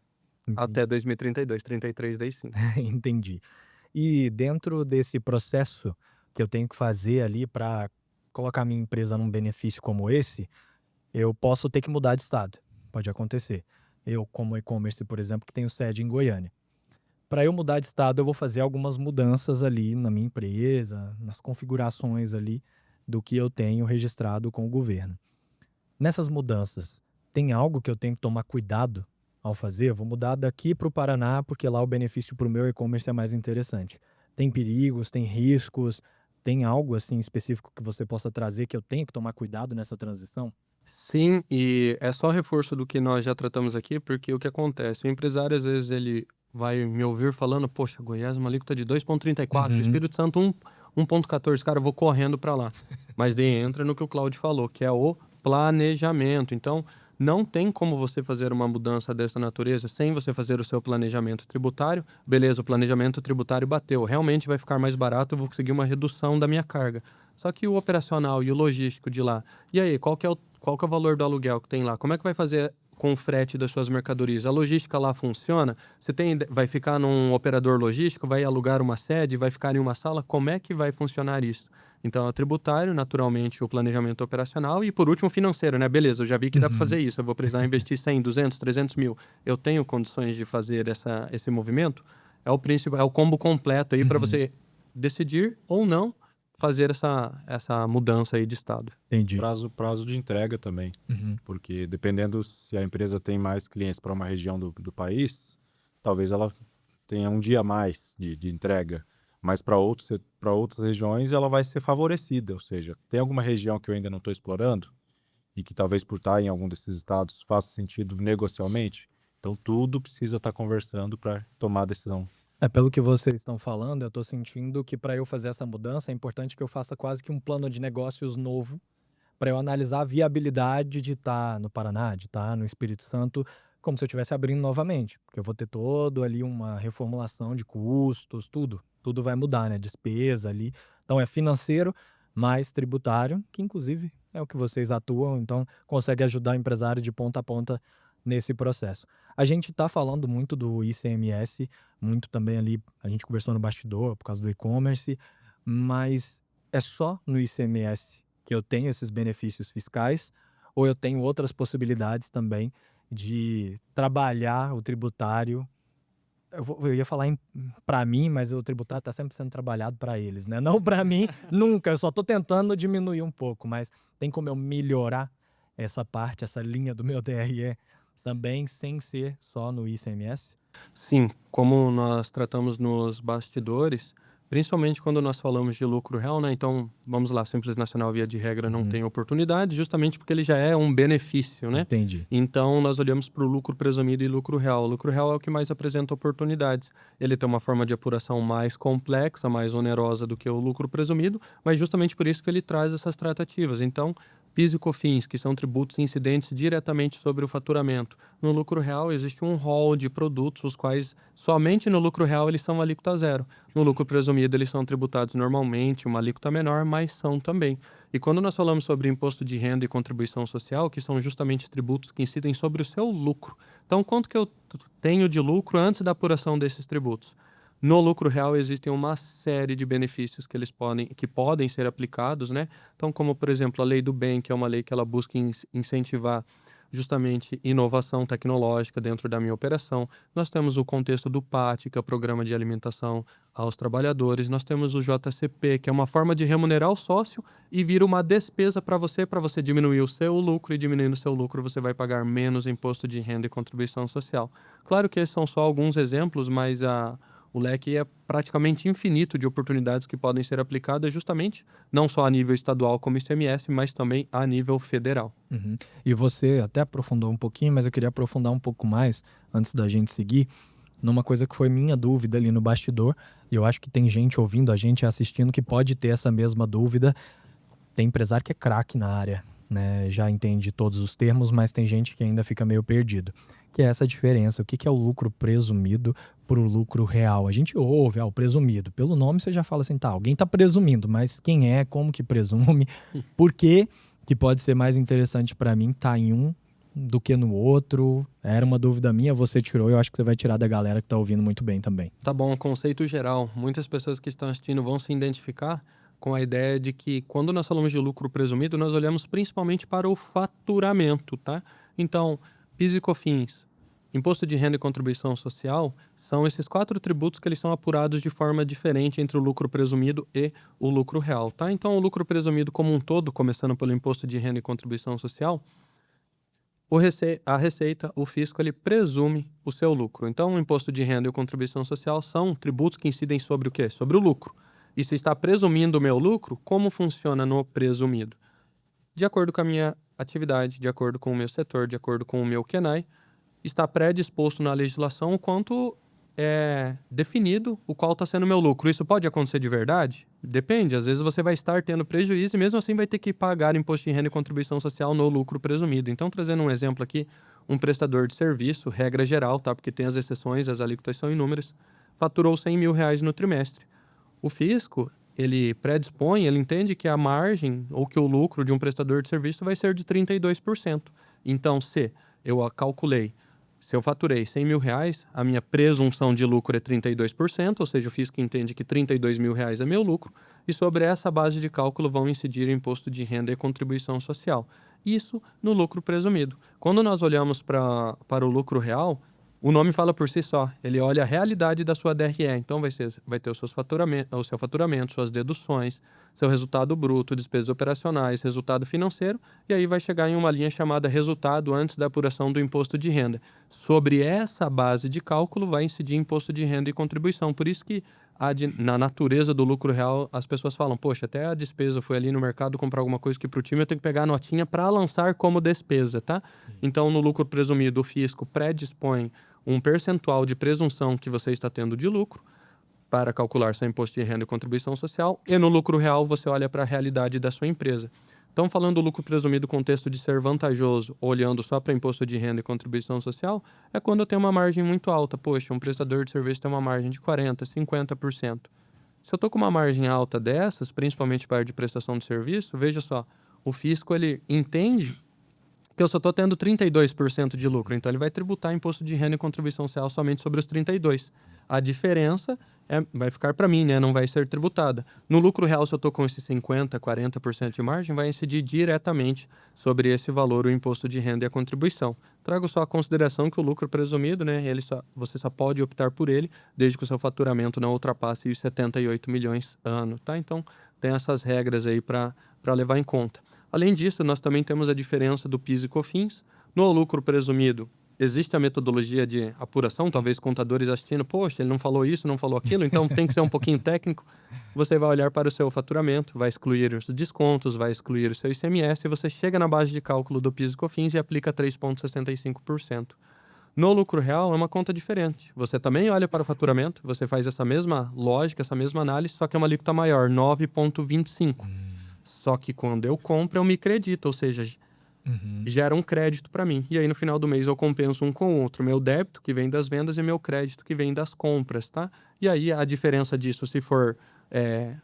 até 2032, 33 daí sim. Entendi. E dentro desse processo que eu tenho que fazer ali para colocar minha empresa num benefício como esse, eu posso ter que mudar de estado. Pode acontecer. Eu, como e-commerce, por exemplo, que tenho sede em Goiânia. Para eu mudar de estado, eu vou fazer algumas mudanças ali na minha empresa, nas configurações ali do que eu tenho registrado com o governo. Nessas mudanças, tem algo que eu tenho que tomar cuidado ao fazer? Eu vou mudar daqui para o Paraná, porque lá o benefício para o meu e-commerce é mais interessante. Tem perigos, tem riscos, tem algo assim específico que você possa trazer que eu tenho que tomar cuidado nessa transição? Sim, e é só reforço do que nós já tratamos aqui, porque o que acontece? O empresário, às vezes, ele vai me ouvir falando, poxa, Goiás, uma alíquota de 2,34, Espírito Santo 1,14, cara, eu vou correndo para lá. Mas daí entra no que o Claudio falou, que é o planejamento. Então, não tem como você fazer uma mudança dessa natureza sem você fazer o seu planejamento tributário. Beleza, o planejamento tributário bateu, realmente vai ficar mais barato, eu vou conseguir uma redução da minha carga. Só que o operacional e o logístico de lá, e aí, qual que é o valor do aluguel que tem lá? Como é que vai fazer com o frete das suas mercadorias? A logística lá funciona? Você vai ficar num operador logístico, vai alugar uma sede, vai ficar em uma sala? Como é que vai funcionar isso? Então, é tributário, naturalmente, o planejamento operacional e, por último, financeiro, né? Beleza, eu já vi que dá para fazer isso. Eu vou precisar investir 100, 200, 300 mil. Eu tenho condições de fazer esse movimento? É o principal, é o combo completo aí para você decidir ou não fazer essa mudança aí de estado. Entendi. Prazo de entrega também, porque dependendo se a empresa tem mais clientes para uma região do país, talvez ela tenha um dia a mais de entrega, mas para outras regiões ela vai ser favorecida, ou seja, tem alguma região que eu ainda não estou explorando e que talvez por estar em algum desses estados faça sentido negocialmente, então tudo precisa estar conversando para tomar a decisão. Pelo que vocês estão falando, eu estou sentindo que para eu fazer essa mudança é importante que eu faça quase que um plano de negócios novo para eu analisar a viabilidade de estar no Paraná, de estar no Espírito Santo, como se eu estivesse abrindo novamente, porque eu vou ter todo ali uma reformulação de custos, tudo vai mudar, né? Despesa ali. Então é financeiro mais tributário, que inclusive é o que vocês atuam, então consegue ajudar o empresário de ponta a ponta nesse processo. A gente está falando muito do ICMS, muito também ali, a gente conversou no bastidor por causa do e-commerce, mas é só no ICMS que eu tenho esses benefícios fiscais ou eu tenho outras possibilidades também de trabalhar o tributário? Eu ia falar para mim, mas o tributário está sempre sendo trabalhado para eles, né? Não para mim, nunca. Eu só estou tentando diminuir um pouco, mas tem como eu melhorar essa parte, essa linha do meu DRE também sem ser só no ICMS? Sim, como nós tratamos nos bastidores, principalmente quando nós falamos de lucro real, né? Então, vamos lá, Simples Nacional, via de regra, não tem oportunidade, justamente porque ele já é um benefício, né? Entendi. Então, nós olhamos para o lucro presumido e lucro real. O lucro real é o que mais apresenta oportunidades. Ele tem uma forma de apuração mais complexa, mais onerosa do que o lucro presumido, mas justamente por isso que ele traz essas tratativas. Então, PIS e COFINS, que são tributos incidentes diretamente sobre o faturamento. No lucro real existe um rol de produtos, os quais somente no lucro real eles são alíquota zero. No lucro presumido eles são tributados normalmente, uma alíquota menor, mas são também. E quando nós falamos sobre imposto de renda e contribuição social, que são justamente tributos que incidem sobre o seu lucro. Então, quanto que eu tenho de lucro antes da apuração desses tributos? No lucro real existem uma série de benefícios que podem ser aplicados, né? Então, como por exemplo a lei do bem, que é uma lei que ela busca incentivar justamente inovação tecnológica dentro da minha operação. Nós temos o contexto do PAT, que é o Programa de Alimentação aos Trabalhadores. Nós temos o JCP, que é uma forma de remunerar o sócio e vira uma despesa para você diminuir o seu lucro, e diminuindo o seu lucro você vai pagar menos imposto de renda e contribuição social. Claro que esses são só alguns exemplos, mas o leque é praticamente infinito de oportunidades que podem ser aplicadas justamente não só a nível estadual como ICMS, mas também a nível federal. Uhum. E você até aprofundou um pouquinho, mas eu queria aprofundar um pouco mais, antes da gente seguir, numa coisa que foi minha dúvida ali no bastidor, e eu acho que tem gente ouvindo a gente, assistindo, que pode ter essa mesma dúvida. Tem empresário que é craque na área, né? Já entende todos os termos, mas tem gente que ainda fica meio perdido. Que é essa diferença, o que é o lucro presumido para o lucro real? A gente ouve, o presumido. Pelo nome você já fala assim, tá, alguém está presumindo, mas quem é, como que presume, por que pode ser mais interessante para mim estar em um do que no outro? Era uma dúvida minha, você tirou, eu acho que você vai tirar da galera que está ouvindo muito bem também. Tá bom, conceito geral. Muitas pessoas que estão assistindo vão se identificar com a ideia de que quando nós falamos de lucro presumido, nós olhamos principalmente para o faturamento, tá? Então, PIS e COFINS, Imposto de Renda e Contribuição Social, são esses 4 tributos que eles são apurados de forma diferente entre o lucro presumido e o lucro real, tá? Então, o lucro presumido como um todo, começando pelo Imposto de Renda e Contribuição Social, a Receita, o fisco, ele presume o seu lucro. Então, o Imposto de Renda e a Contribuição Social são tributos que incidem sobre o quê? Sobre o lucro. E se está presumindo o meu lucro, como funciona no presumido? De acordo com a minha atividade, de acordo com o meu setor, de acordo com o meu KENAI, está predisposto na legislação o quanto é definido o qual está sendo o meu lucro. Isso pode acontecer de verdade? Depende. Às vezes você vai estar tendo prejuízo e mesmo assim vai ter que pagar imposto de renda e contribuição social no lucro presumido. Então, trazendo um exemplo aqui, um prestador de serviço, regra geral, tá? Porque tem as exceções, as alíquotas são inúmeras, faturou R$100 mil no trimestre. O fisco, ele predispõe, ele entende que a margem ou que o lucro de um prestador de serviço vai ser de 32%. Então, se eu faturei R$100 mil, a minha presunção de lucro é 32%, ou seja, o fisco entende que R$32 mil é meu lucro, e sobre essa base de cálculo vão incidir o imposto de renda e contribuição social. Isso no lucro presumido. Quando nós olhamos para o lucro real, o nome fala por si só, ele olha a realidade da sua DRE, então vai ter o seu faturamento, suas deduções, seu resultado bruto, despesas operacionais, resultado financeiro, e aí vai chegar em uma linha chamada resultado antes da apuração do imposto de renda. Sobre essa base de cálculo vai incidir imposto de renda e contribuição, por isso que na natureza do lucro real as pessoas falam, poxa, até a despesa foi ali no mercado comprar alguma coisa que para o time eu tenho que pegar a notinha para lançar como despesa, tá? Então no lucro presumido o fisco predispõe um percentual de presunção que você está tendo de lucro para calcular seu imposto de renda e contribuição social, e no lucro real você olha para a realidade da sua empresa. Então, falando do lucro presumido no contexto de ser vantajoso, olhando só para imposto de renda e contribuição social, é quando eu tenho uma margem muito alta. Poxa, um prestador de serviço tem uma margem de 40%, 50%. Se eu estou com uma margem alta dessas, principalmente para a área de prestação de serviço, veja só, o fisco ele entende que eu só estou tendo 32% de lucro, então ele vai tributar imposto de renda e contribuição social somente sobre os 32%. A diferença vai ficar para mim, né? Não vai ser tributada. No lucro real, se eu estou com esses 50%, 40% de margem, vai incidir diretamente sobre esse valor o imposto de renda e a contribuição. Trago só a consideração que o lucro presumido, né? Você só pode optar por ele desde que o seu faturamento não ultrapasse os 78 milhões ano, tá? Então, tem essas regras aí para levar em conta. Além disso, nós também temos a diferença do PIS e COFINS. No lucro presumido, existe a metodologia de apuração, talvez contadores assistindo, poxa, ele não falou isso, não falou aquilo, então tem que ser um pouquinho técnico. Você vai olhar para o seu faturamento, vai excluir os descontos, vai excluir o seu ICMS, e você chega na base de cálculo do PIS e COFINS e aplica 3,65%. No lucro real é uma conta diferente. Você também olha para o faturamento, você faz essa mesma lógica, essa mesma análise, só que é uma alíquota maior, 9,25%. Só que quando eu compro, eu me credito, ou seja, gera um crédito para mim. E aí, no final do mês, eu compenso um com o outro. Meu débito, que vem das vendas, e meu crédito, que vem das compras, tá? E aí, a diferença disso, se for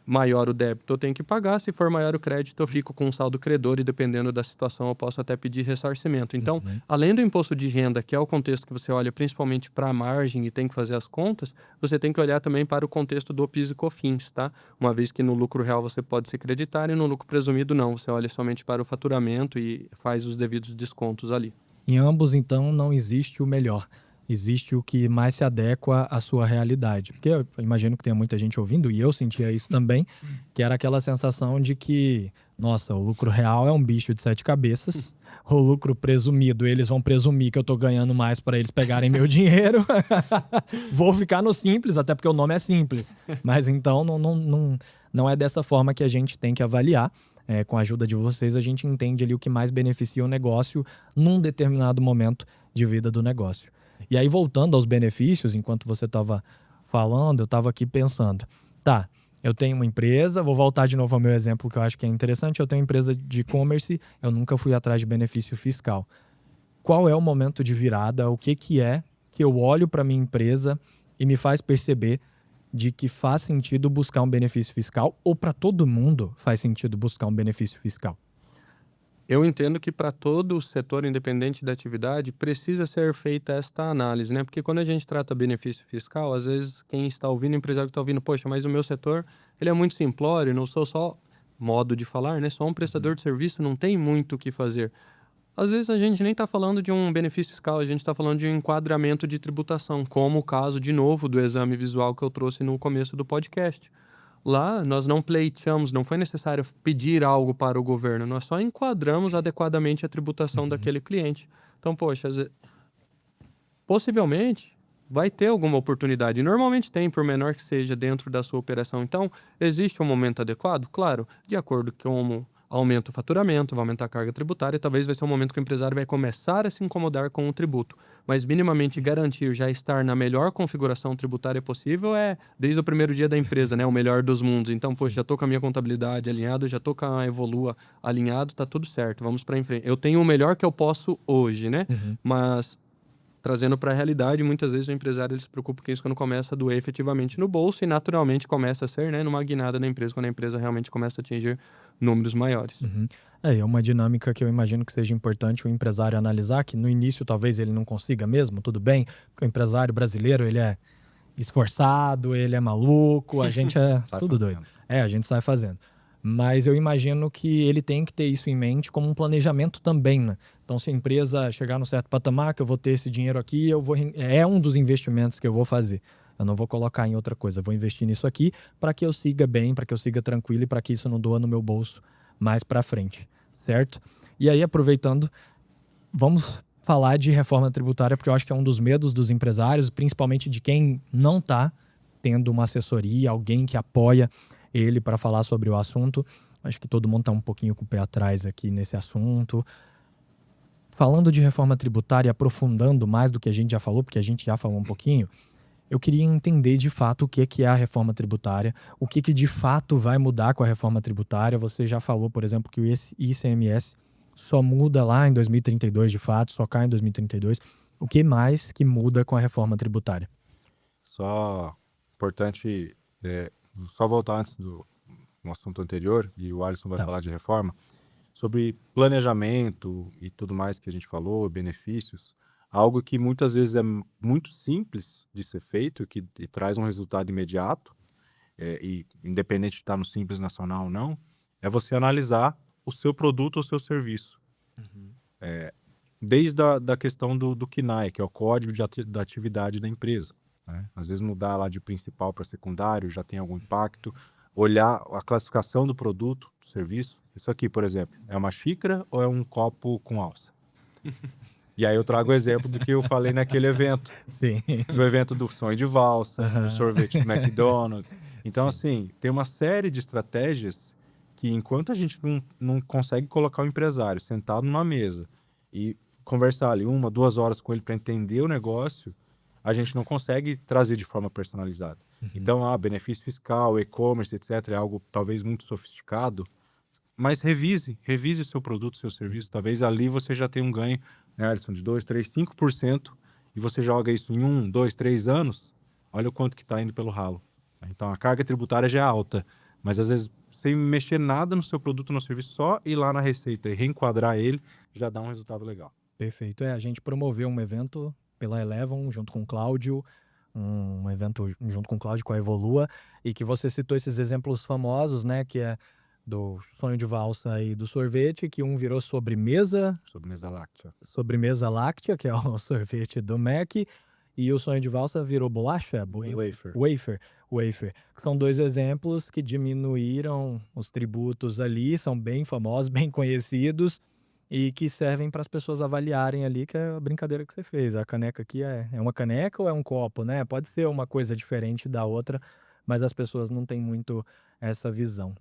maior o débito, eu tenho que pagar. Se for maior o crédito, eu fico com um saldo credor e, dependendo da situação, eu posso até pedir ressarcimento. Então, além do imposto de renda, que é o contexto que você olha principalmente para a margem e tem que fazer as contas, você tem que olhar também para o contexto do PIS e COFINS, tá? Uma vez que no lucro real você pode se creditar e no lucro presumido não. Você olha somente para o faturamento e faz os devidos descontos ali. Em ambos, então, não existe o melhor. Existe o que mais se adequa à sua realidade. Porque eu imagino que tenha muita gente ouvindo, e eu sentia isso também, que era aquela sensação de que, nossa, o lucro real é um bicho de 7 cabeças, o lucro presumido, eles vão presumir que eu tô ganhando mais para eles pegarem meu dinheiro. Vou ficar no simples, até porque o nome é simples. Mas então, não é dessa forma que a gente tem que avaliar. Com a ajuda de vocês, a gente entende ali o que mais beneficia o negócio num determinado momento de vida do negócio. E aí, voltando aos benefícios, enquanto você estava falando, eu estava aqui pensando, tá, eu tenho uma empresa, vou voltar de novo ao meu exemplo que eu acho que é interessante, eu tenho uma empresa de e-commerce, eu nunca fui atrás de benefício fiscal. Qual é o momento de virada? O que é que eu olho para minha empresa e me faz perceber de que faz sentido buscar um benefício fiscal, ou para todo mundo faz sentido buscar um benefício fiscal? Eu entendo que para todo o setor, independente da atividade, precisa ser feita esta análise, né? Porque quando a gente trata benefício fiscal, às vezes quem está ouvindo, o empresário que está ouvindo, poxa, mas o meu setor, ele é muito simplório, não sou só, modo de falar, né? Só um prestador de serviço, não tem muito o que fazer. Às vezes a gente nem está falando de um benefício fiscal, a gente está falando de um enquadramento de tributação, como o caso, de novo, do exame visual que eu trouxe no começo do podcast. Lá, nós não pleiteamos, não foi necessário pedir algo para o governo, nós só enquadramos adequadamente a tributação daquele cliente. Então, poxa, possivelmente vai ter alguma oportunidade. Normalmente tem, por menor que seja, dentro da sua operação. Então, existe um momento adequado? Claro, de acordo com aumenta o faturamento, vai aumentar a carga tributária, talvez vai ser um momento que o empresário vai começar a se incomodar com o tributo. Mas minimamente garantir já estar na melhor configuração tributária possível desde o primeiro dia da empresa, né? O melhor dos mundos. Então, poxa, já estou com a minha contabilidade alinhada, já estou com a Evolua alinhado, tá tudo certo, vamos para frente. Eu tenho o melhor que eu posso hoje, né? Mas trazendo para a realidade, muitas vezes o empresário ele se preocupa com isso quando começa a doer efetivamente no bolso e naturalmente começa a ser, né, numa guinada da empresa, quando a empresa realmente começa a atingir números maiores. É uma dinâmica que eu imagino que seja importante o empresário analisar, que no início talvez ele não consiga mesmo, tudo bem, porque o empresário brasileiro ele é esforçado, ele é maluco, a gente é tudo doido. A gente sai fazendo. Mas eu imagino que ele tem que ter isso em mente como um planejamento também, né? Então, se a empresa chegar num certo patamar, que eu vou ter esse dinheiro aqui, é um dos investimentos que eu vou fazer. Eu não vou colocar em outra coisa, eu vou investir nisso aqui para que eu siga bem, para que eu siga tranquilo e para que isso não doa no meu bolso mais para frente, certo? E aí, aproveitando, vamos falar de reforma tributária, porque eu acho que é um dos medos dos empresários, principalmente de quem não está tendo uma assessoria, alguém que apoia ele para falar sobre o assunto. Acho que todo mundo está um pouquinho com o pé atrás aqui nesse assunto. Falando de reforma tributária, aprofundando mais do que a gente já falou, porque a gente já falou um pouquinho, eu queria entender de fato o que é a reforma tributária, o que de fato vai mudar com a reforma tributária. Você já falou, por exemplo, que o ICMS só muda lá em 2032 de fato, só cai em 2032. O que mais que muda com a reforma tributária? Só importante, só voltar antes do assunto anterior, e o Alisson vai falar de reforma, sobre planejamento e tudo mais que a gente falou, benefícios, algo que muitas vezes é muito simples de ser feito e traz um resultado imediato, e independente de estar no Simples Nacional ou não, é você analisar o seu produto ou seu serviço. Desde da questão do CNAE, que é o Código da Atividade da Empresa. Né? Às vezes mudar lá de principal para secundário já tem algum impacto. Olhar a classificação do produto, do serviço. Isso aqui, por exemplo, é uma xícara ou é um copo com alça? E aí eu trago o exemplo do que eu falei naquele evento. Sim. Do evento do sonho de valsa, do sorvete do McDonald's. Então, assim, tem uma série de estratégias que enquanto a gente não consegue colocar o empresário sentado numa mesa e conversar ali 1, 2 horas com ele para entender o negócio, a gente não consegue trazer de forma personalizada. Então, benefício fiscal, e-commerce, etc., é algo talvez muito sofisticado, mas revise o seu produto, o seu serviço. Talvez ali você já tenha um ganho, né, Alisson, de 2, 3, 5%, e você joga isso em 1, 2, 3 anos, olha o quanto que está indo pelo ralo. Então a carga tributária já é alta, mas às vezes sem mexer nada no seu produto, no serviço, só ir lá na receita e reenquadrar ele, já dá um resultado legal. Perfeito. A gente promoveu um evento pela Elevon, junto com o Cláudio, um evento junto com o Cláudio, com a Evolua, e que você citou esses exemplos famosos, né, que é do sonho de valsa e do sorvete, que um virou sobremesa Sobremesa láctea. que é o sorvete do Mac, e o sonho de valsa virou bolacha? Wafer. São 2 exemplos que diminuíram os tributos ali, são bem famosos, bem conhecidos, e que servem para as pessoas avaliarem ali, que é a brincadeira que você fez. A caneca aqui é uma caneca ou é um copo, né? Pode ser uma coisa diferente da outra, mas as pessoas não têm muito essa visão.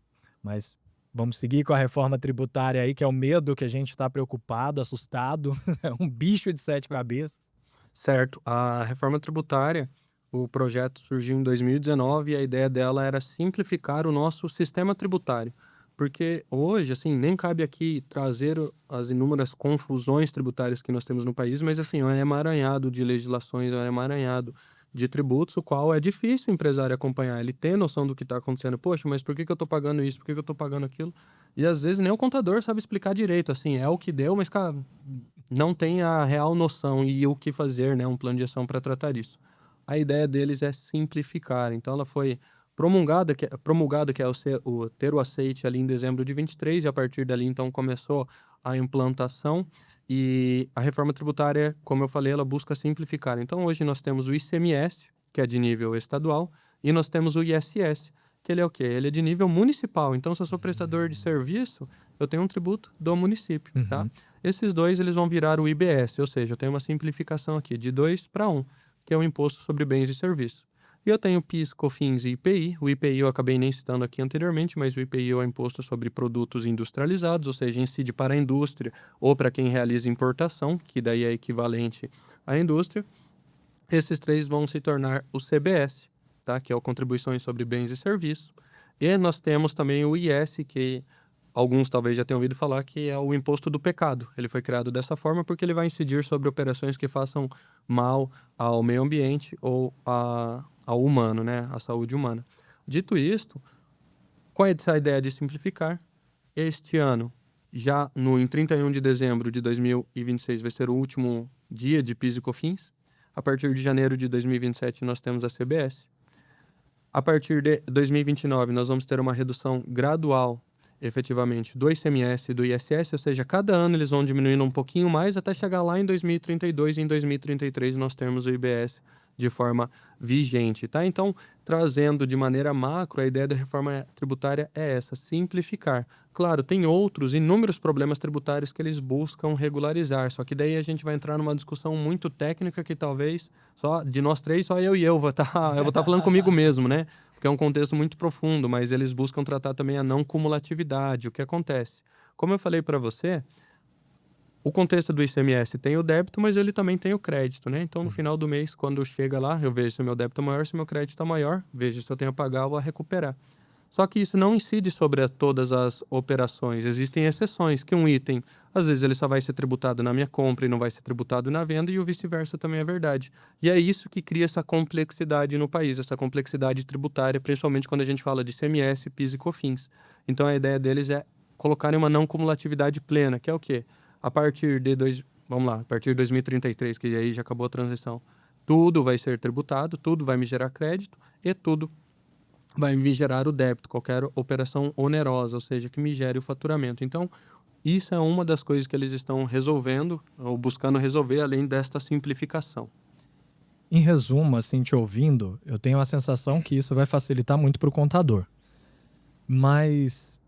Mas vamos seguir com a reforma tributária aí, que é o medo que a gente está preocupado, assustado, é um bicho de 7 cabeças. Certo. A reforma tributária, o projeto surgiu em 2019 e a ideia dela era simplificar o nosso sistema tributário. Porque hoje, assim, nem cabe aqui trazer as inúmeras confusões tributárias que nós temos no país, mas, assim, é um emaranhado de legislações, é um emaranhado de tributos, o qual é difícil o empresário acompanhar. Ele tem noção do que está acontecendo. Poxa, mas por que eu estou pagando isso? Por que eu estou pagando aquilo? E, às vezes, nem o contador sabe explicar direito. Assim, é o que deu, mas, cara, não tem a real noção e o que fazer, né? Um plano de ação para tratar isso. A ideia deles é simplificar. Então, ela foi promulgada, que é ter o aceite ali em dezembro de 23, e a partir dali, então, começou a implantação. E a reforma tributária, como eu falei, ela busca simplificar. Então, hoje nós temos o ICMS, que é de nível estadual, e nós temos o ISS, que ele é o quê? Ele é de nível municipal. Então, se eu sou prestador de serviço, eu tenho um tributo do município, tá? Esses 2, eles vão virar o IBS, ou seja, eu tenho uma simplificação aqui de 2 para 1, que é o Imposto sobre Bens e Serviços. E eu tenho PIS, COFINS e IPI. O IPI eu acabei nem citando aqui anteriormente, mas o IPI é o Imposto sobre Produtos Industrializados, ou seja, incide para a indústria ou para quem realiza importação, que daí é equivalente à indústria. Esses 3 vão se tornar o CBS, tá? Que é o Contribuições sobre Bens e Serviços. E nós temos também o IS, que alguns talvez já tenham ouvido falar, que é o Imposto do Pecado. Ele foi criado dessa forma porque ele vai incidir sobre operações que façam mal ao meio ambiente ou ao humano, né? À saúde humana. Dito isto, qual é essa ideia de simplificar? Este ano, já em 31 de dezembro de 2026, vai ser o último dia de PIS e COFINS. A partir de janeiro de 2027, nós temos a CBS. A partir de 2029, nós vamos ter uma redução gradual, efetivamente, do ICMS e do ISS, ou seja, cada ano eles vão diminuindo um pouquinho mais até chegar lá em 2032, e em 2033 nós temos o IBS de forma vigente, tá? Então, trazendo de maneira macro, a ideia da reforma tributária é essa, simplificar. Claro, tem inúmeros problemas tributários que eles buscam regularizar, só que daí a gente vai entrar numa discussão muito técnica que talvez, só de nós 3, só eu vou estar falando comigo mesmo, né? Porque é um contexto muito profundo, mas eles buscam tratar também a não cumulatividade. O que acontece? Como eu falei para você, o contexto do ICMS tem o débito, mas ele também tem o crédito, né? Então, no final do mês, quando chega lá, eu vejo se o meu débito é maior, se o meu crédito é maior, vejo se eu tenho a pagar ou a recuperar. Só que isso não incide sobre todas as operações. Existem exceções, que um item, às vezes ele só vai ser tributado na minha compra e não vai ser tributado na venda, e o vice-versa também é verdade. E é isso que cria essa complexidade no país, essa complexidade tributária, principalmente quando a gente fala de ICMS, PIS e COFINS. Então, a ideia deles é colocarem uma não cumulatividade plena, que é o quê? A partir de 2033, que aí já acabou a transição, tudo vai ser tributado, tudo vai me gerar crédito e tudo vai me gerar o débito, qualquer operação onerosa, ou seja, que me gere o faturamento. Então, isso é uma das coisas que eles estão resolvendo, ou buscando resolver, além desta simplificação. Em resumo, assim, te ouvindo, eu tenho a sensação que isso vai facilitar muito para o contador. Mas,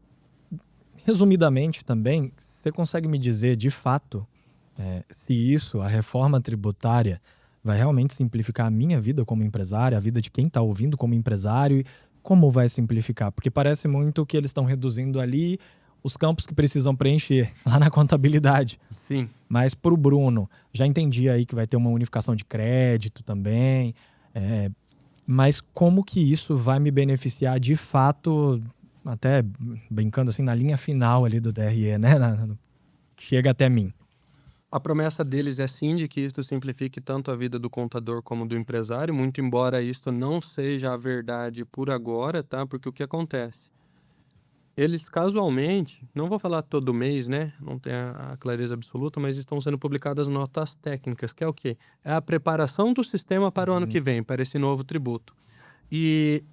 resumidamente também, você consegue me dizer, de fato, se isso, a reforma tributária, vai realmente simplificar a minha vida como empresário, a vida de quem está ouvindo como empresário, e como vai simplificar? Porque parece muito que eles estão reduzindo ali os campos que precisam preencher lá na contabilidade. Sim. Mas para o Bruno, já entendi aí que vai ter uma unificação de crédito também, mas como que isso vai me beneficiar de fato até brincando assim, na linha final ali do DRE, né? Chega até mim. A promessa deles é sim de que isto simplifique tanto a vida do contador como do empresário, muito embora isto não seja a verdade por agora, tá? Porque o que acontece? Eles casualmente, não vou falar todo mês, né? Não tem a clareza absoluta, mas estão sendo publicadas notas técnicas, que é o quê? É a preparação do sistema para o ano que vem, para esse novo tributo. E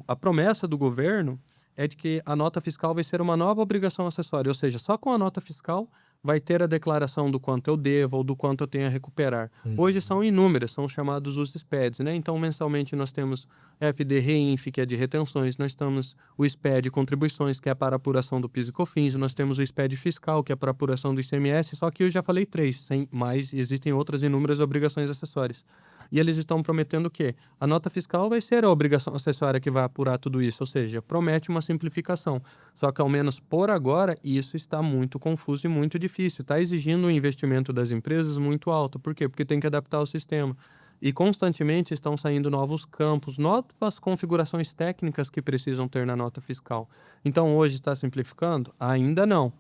a promessa do governo é de que a nota fiscal vai ser uma nova obrigação acessória, ou seja, só com a nota fiscal vai ter a declaração do quanto eu devo ou do quanto eu tenho a recuperar. Hoje são inúmeras, são chamados os SPEDs, né? Então, mensalmente nós temos FD Reinf, que é de retenções, nós temos o SPED contribuições, que é para apuração do PIS e COFINS, nós temos o SPED fiscal, que é para apuração do ICMS, só que eu já falei 3, mas existem outras inúmeras obrigações acessórias. E eles estão prometendo o quê? A nota fiscal vai ser a obrigação acessória que vai apurar tudo isso, ou seja, promete uma simplificação. Só que, ao menos por agora, isso está muito confuso e muito difícil. Está exigindo um investimento das empresas muito alto. Por quê? Porque tem que adaptar o sistema. E constantemente estão saindo novos campos, novas configurações técnicas que precisam ter na nota fiscal. Então, hoje está simplificando? Ainda não.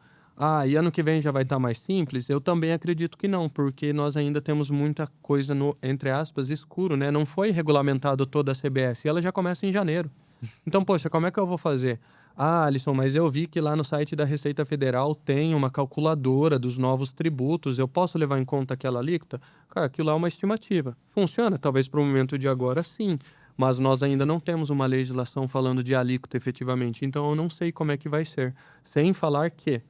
E ano que vem já vai estar mais simples? Eu também acredito que não, porque nós ainda temos muita coisa no, entre aspas, escuro, né? Não foi regulamentado toda a CBS e ela já começa em janeiro. Então, poxa, como é que eu vou fazer? Alisson, mas eu vi que lá no site da Receita Federal tem uma calculadora dos novos tributos, eu posso levar em conta aquela alíquota? Cara, aquilo é uma estimativa. Funciona? Talvez para o momento de agora, sim. Mas nós ainda não temos uma legislação falando de alíquota efetivamente, então eu não sei como é que vai ser. Sem falar que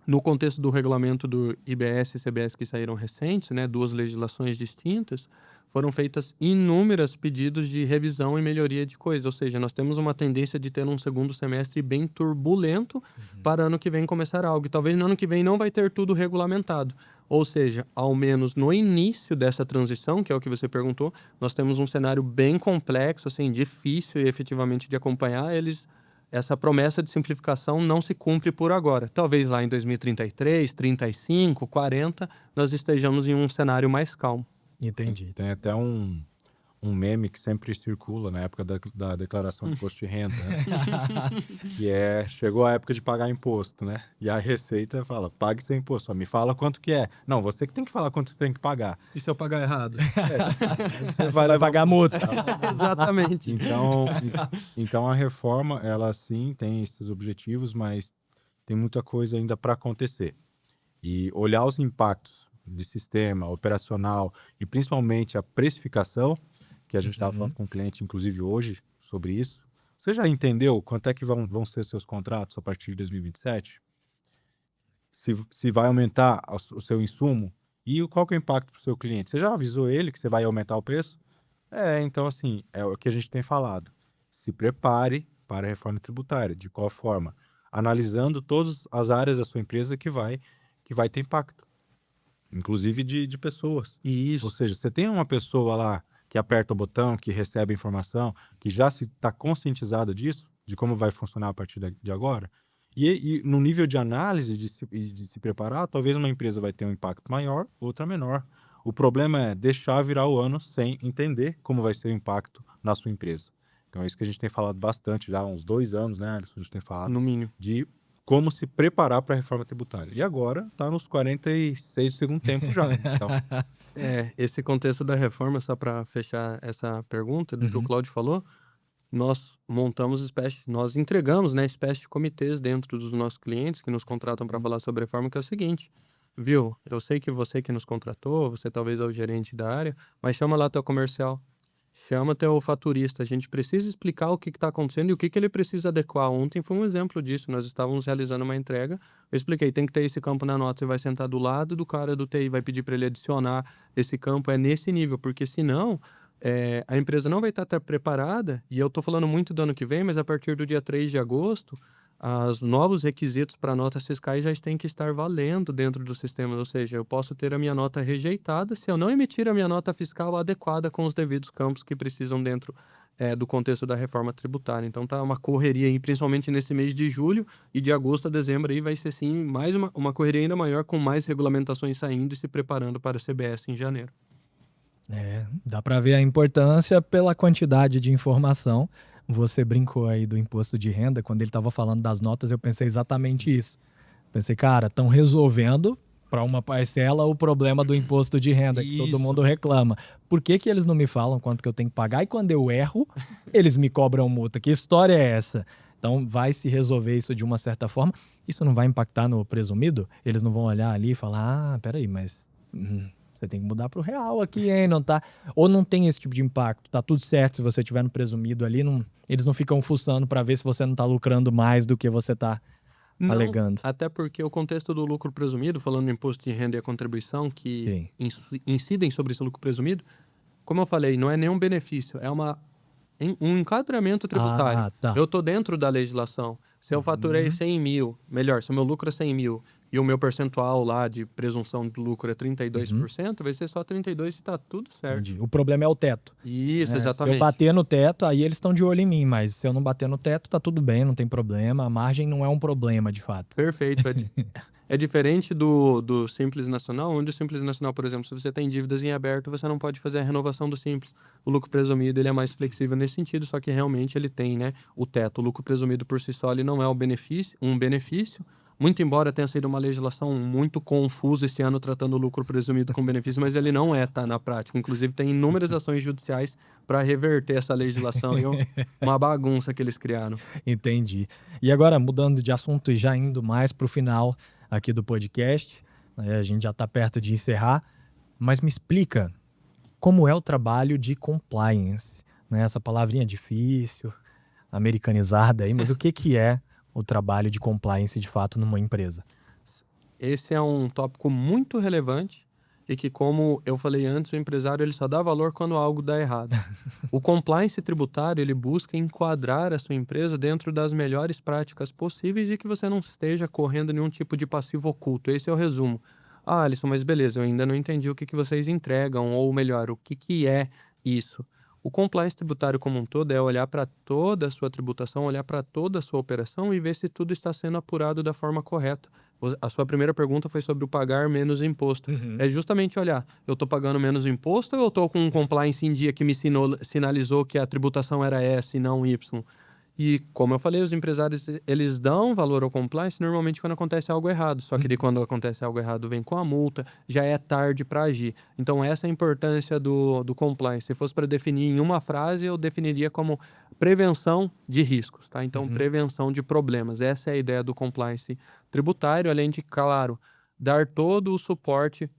no contexto do regulamento do IBS e CBS que saíram recentes, né, 2 legislações distintas, foram feitas inúmeros pedidos de revisão e melhoria de coisas. Ou seja, nós temos uma tendência de ter um segundo semestre bem turbulento para ano que vem começar algo. E talvez no ano que vem não vai ter tudo regulamentado. Ou seja, ao menos no início dessa transição, que é o que você perguntou, nós temos um cenário bem complexo, assim, difícil efetivamente de acompanhar. Essa promessa de simplificação não se cumpre por agora. Talvez lá em 2033, 35, 40, nós estejamos em um cenário mais calmo. Entendi. Tem até um meme que sempre circula na época da declaração de imposto de renda, né? Que chegou a época de pagar imposto, né? E a Receita fala, pague seu imposto. Só me fala quanto que é. Não, você que tem que falar quanto você tem que pagar. E se eu pagar errado? Você vai pagar multa. Exatamente. Então a reforma, ela sim tem esses objetivos, mas tem muita coisa ainda para acontecer. E olhar os impactos de sistema, operacional e principalmente a precificação, que a gente estava falando com o cliente, inclusive hoje, sobre isso. Você já entendeu quanto é que vão ser seus contratos a partir de 2027? Se vai aumentar o seu insumo? E qual que é o impacto para o seu cliente? Você já avisou ele que você vai aumentar o preço? Então assim, é o que a gente tem falado. Se prepare para a reforma tributária. De qual forma? Analisando todas as áreas da sua empresa que vai ter impacto. Inclusive de pessoas. Isso. Ou seja, você tem uma pessoa lá que aperta o botão, que recebe a informação, que já está conscientizada disso, de como vai funcionar a partir de agora. E no nível de análise, de se preparar, talvez uma empresa vai ter um impacto maior, outra menor. O problema é deixar virar o ano sem entender como vai ser o impacto na sua empresa. Então é isso que a gente tem falado bastante já há uns 2 anos, né, Alisson? A gente tem falado No mínimo. de como se preparar para a reforma tributária. E agora está nos 46 do segundo tempo já. Então, esse contexto da reforma, só para fechar essa pergunta do que o Cláudio falou, nós nós entregamos, né, espécie de comitês dentro dos nossos clientes que nos contratam para falar sobre a reforma, que é o seguinte, viu, eu sei que você que nos contratou, você talvez é o gerente da área, mas chama lá teu comercial, chama teu faturista, a gente precisa explicar o que está acontecendo e o que ele precisa adequar. Ontem foi um exemplo disso, nós estávamos realizando uma entrega, eu expliquei, tem que ter esse campo na nota, você vai sentar do lado do cara do TI, vai pedir para ele adicionar esse campo, é nesse nível, porque senão a empresa não vai estar preparada, e eu estou falando muito do ano que vem, mas a partir do dia 3 de agosto, os novos requisitos para notas fiscais já têm que estar valendo dentro do sistema, ou seja, eu posso ter a minha nota rejeitada se eu não emitir a minha nota fiscal adequada com os devidos campos que precisam dentro do contexto da reforma tributária. Então tá uma correria aí, principalmente nesse mês de julho, e de agosto a dezembro aí vai ser sim mais uma correria ainda maior, com mais regulamentações saindo e se preparando para a CBS em janeiro. Dá para ver a importância pela quantidade de informação, você brincou aí do imposto de renda, quando ele estava falando das notas, eu pensei exatamente isso. Pensei, cara, estão resolvendo para uma parcela o problema do imposto de renda, que todo Isso. mundo reclama. Por que que eles não me falam quanto que eu tenho que pagar? E quando eu erro, eles me cobram multa. Que história é essa? Então vai se resolver isso de uma certa forma. Isso não vai impactar no presumido? Eles não vão olhar ali e falar, peraí, mas você tem que mudar pro real aqui, hein? Não tá... Ou não tem esse tipo de impacto. Tá tudo certo se você tiver no presumido ali. Eles não ficam fuçando para ver se você não tá lucrando mais do que você tá Não, alegando. até porque o contexto do lucro presumido, falando do imposto de renda e a contribuição que incidem sobre esse lucro presumido, como eu falei, não é nenhum benefício, é um enquadramento tributário. Ah, tá. Eu estou dentro da legislação. Se eu faturei 100 mil, melhor, se o meu lucro é 100 mil e o meu percentual lá de presunção de lucro é 32%, vai ser só 32% e tá tudo certo. Entendi. O problema é o teto. Isso, Se eu exatamente. bater no teto, aí eles estão de olho em mim, mas se eu não bater no teto, tá tudo bem, não tem problema. A margem não é um problema, de fato. Perfeito. É diferente do Simples Nacional, onde o Simples Nacional, por exemplo, se você tem dívidas em aberto, você não pode fazer a renovação do Simples. O lucro presumido ele é mais flexível nesse sentido, só que realmente ele tem, né, o teto. O lucro presumido por si só ele não é um benefício, muito embora tenha sido uma legislação muito confusa esse ano tratando o lucro presumido com benefício, mas ele não é, tá, na prática. Inclusive tem inúmeras ações judiciais para reverter essa legislação e uma bagunça que eles criaram. Entendi. E agora, mudando de assunto e já indo mais pro final aqui do podcast, a gente já tá perto de encerrar, mas me explica como é o trabalho de compliance, né? Essa palavrinha difícil, americanizada aí, mas o que é o trabalho de compliance de fato numa empresa? Esse é um tópico muito relevante e que, como eu falei antes, o empresário ele só dá valor quando algo dá errado. O compliance tributário ele busca enquadrar a sua empresa dentro das melhores práticas possíveis e que você não esteja correndo nenhum tipo de passivo oculto. Esse é o resumo. Ah, Alisson, mas beleza, eu ainda não entendi o que vocês entregam, ou melhor, o que é isso. O compliance tributário como um todo é olhar para toda a sua tributação, olhar para toda a sua operação e ver se tudo está sendo apurado da forma correta. A sua primeira pergunta foi sobre o pagar menos imposto. É justamente olhar, eu estou pagando menos imposto ou eu estou com um compliance em dia que me sinalizou que a tributação era S e não Y? E, como eu falei, os empresários, eles dão valor ao compliance normalmente quando acontece algo errado. Só que quando acontece algo errado, vem com a multa, já é tarde para agir. Então, essa é a importância do compliance. Se fosse para definir em uma frase, eu definiria como prevenção de riscos, tá? Então, prevenção de problemas. Essa é a ideia do compliance tributário, além de, claro, dar todo o suporte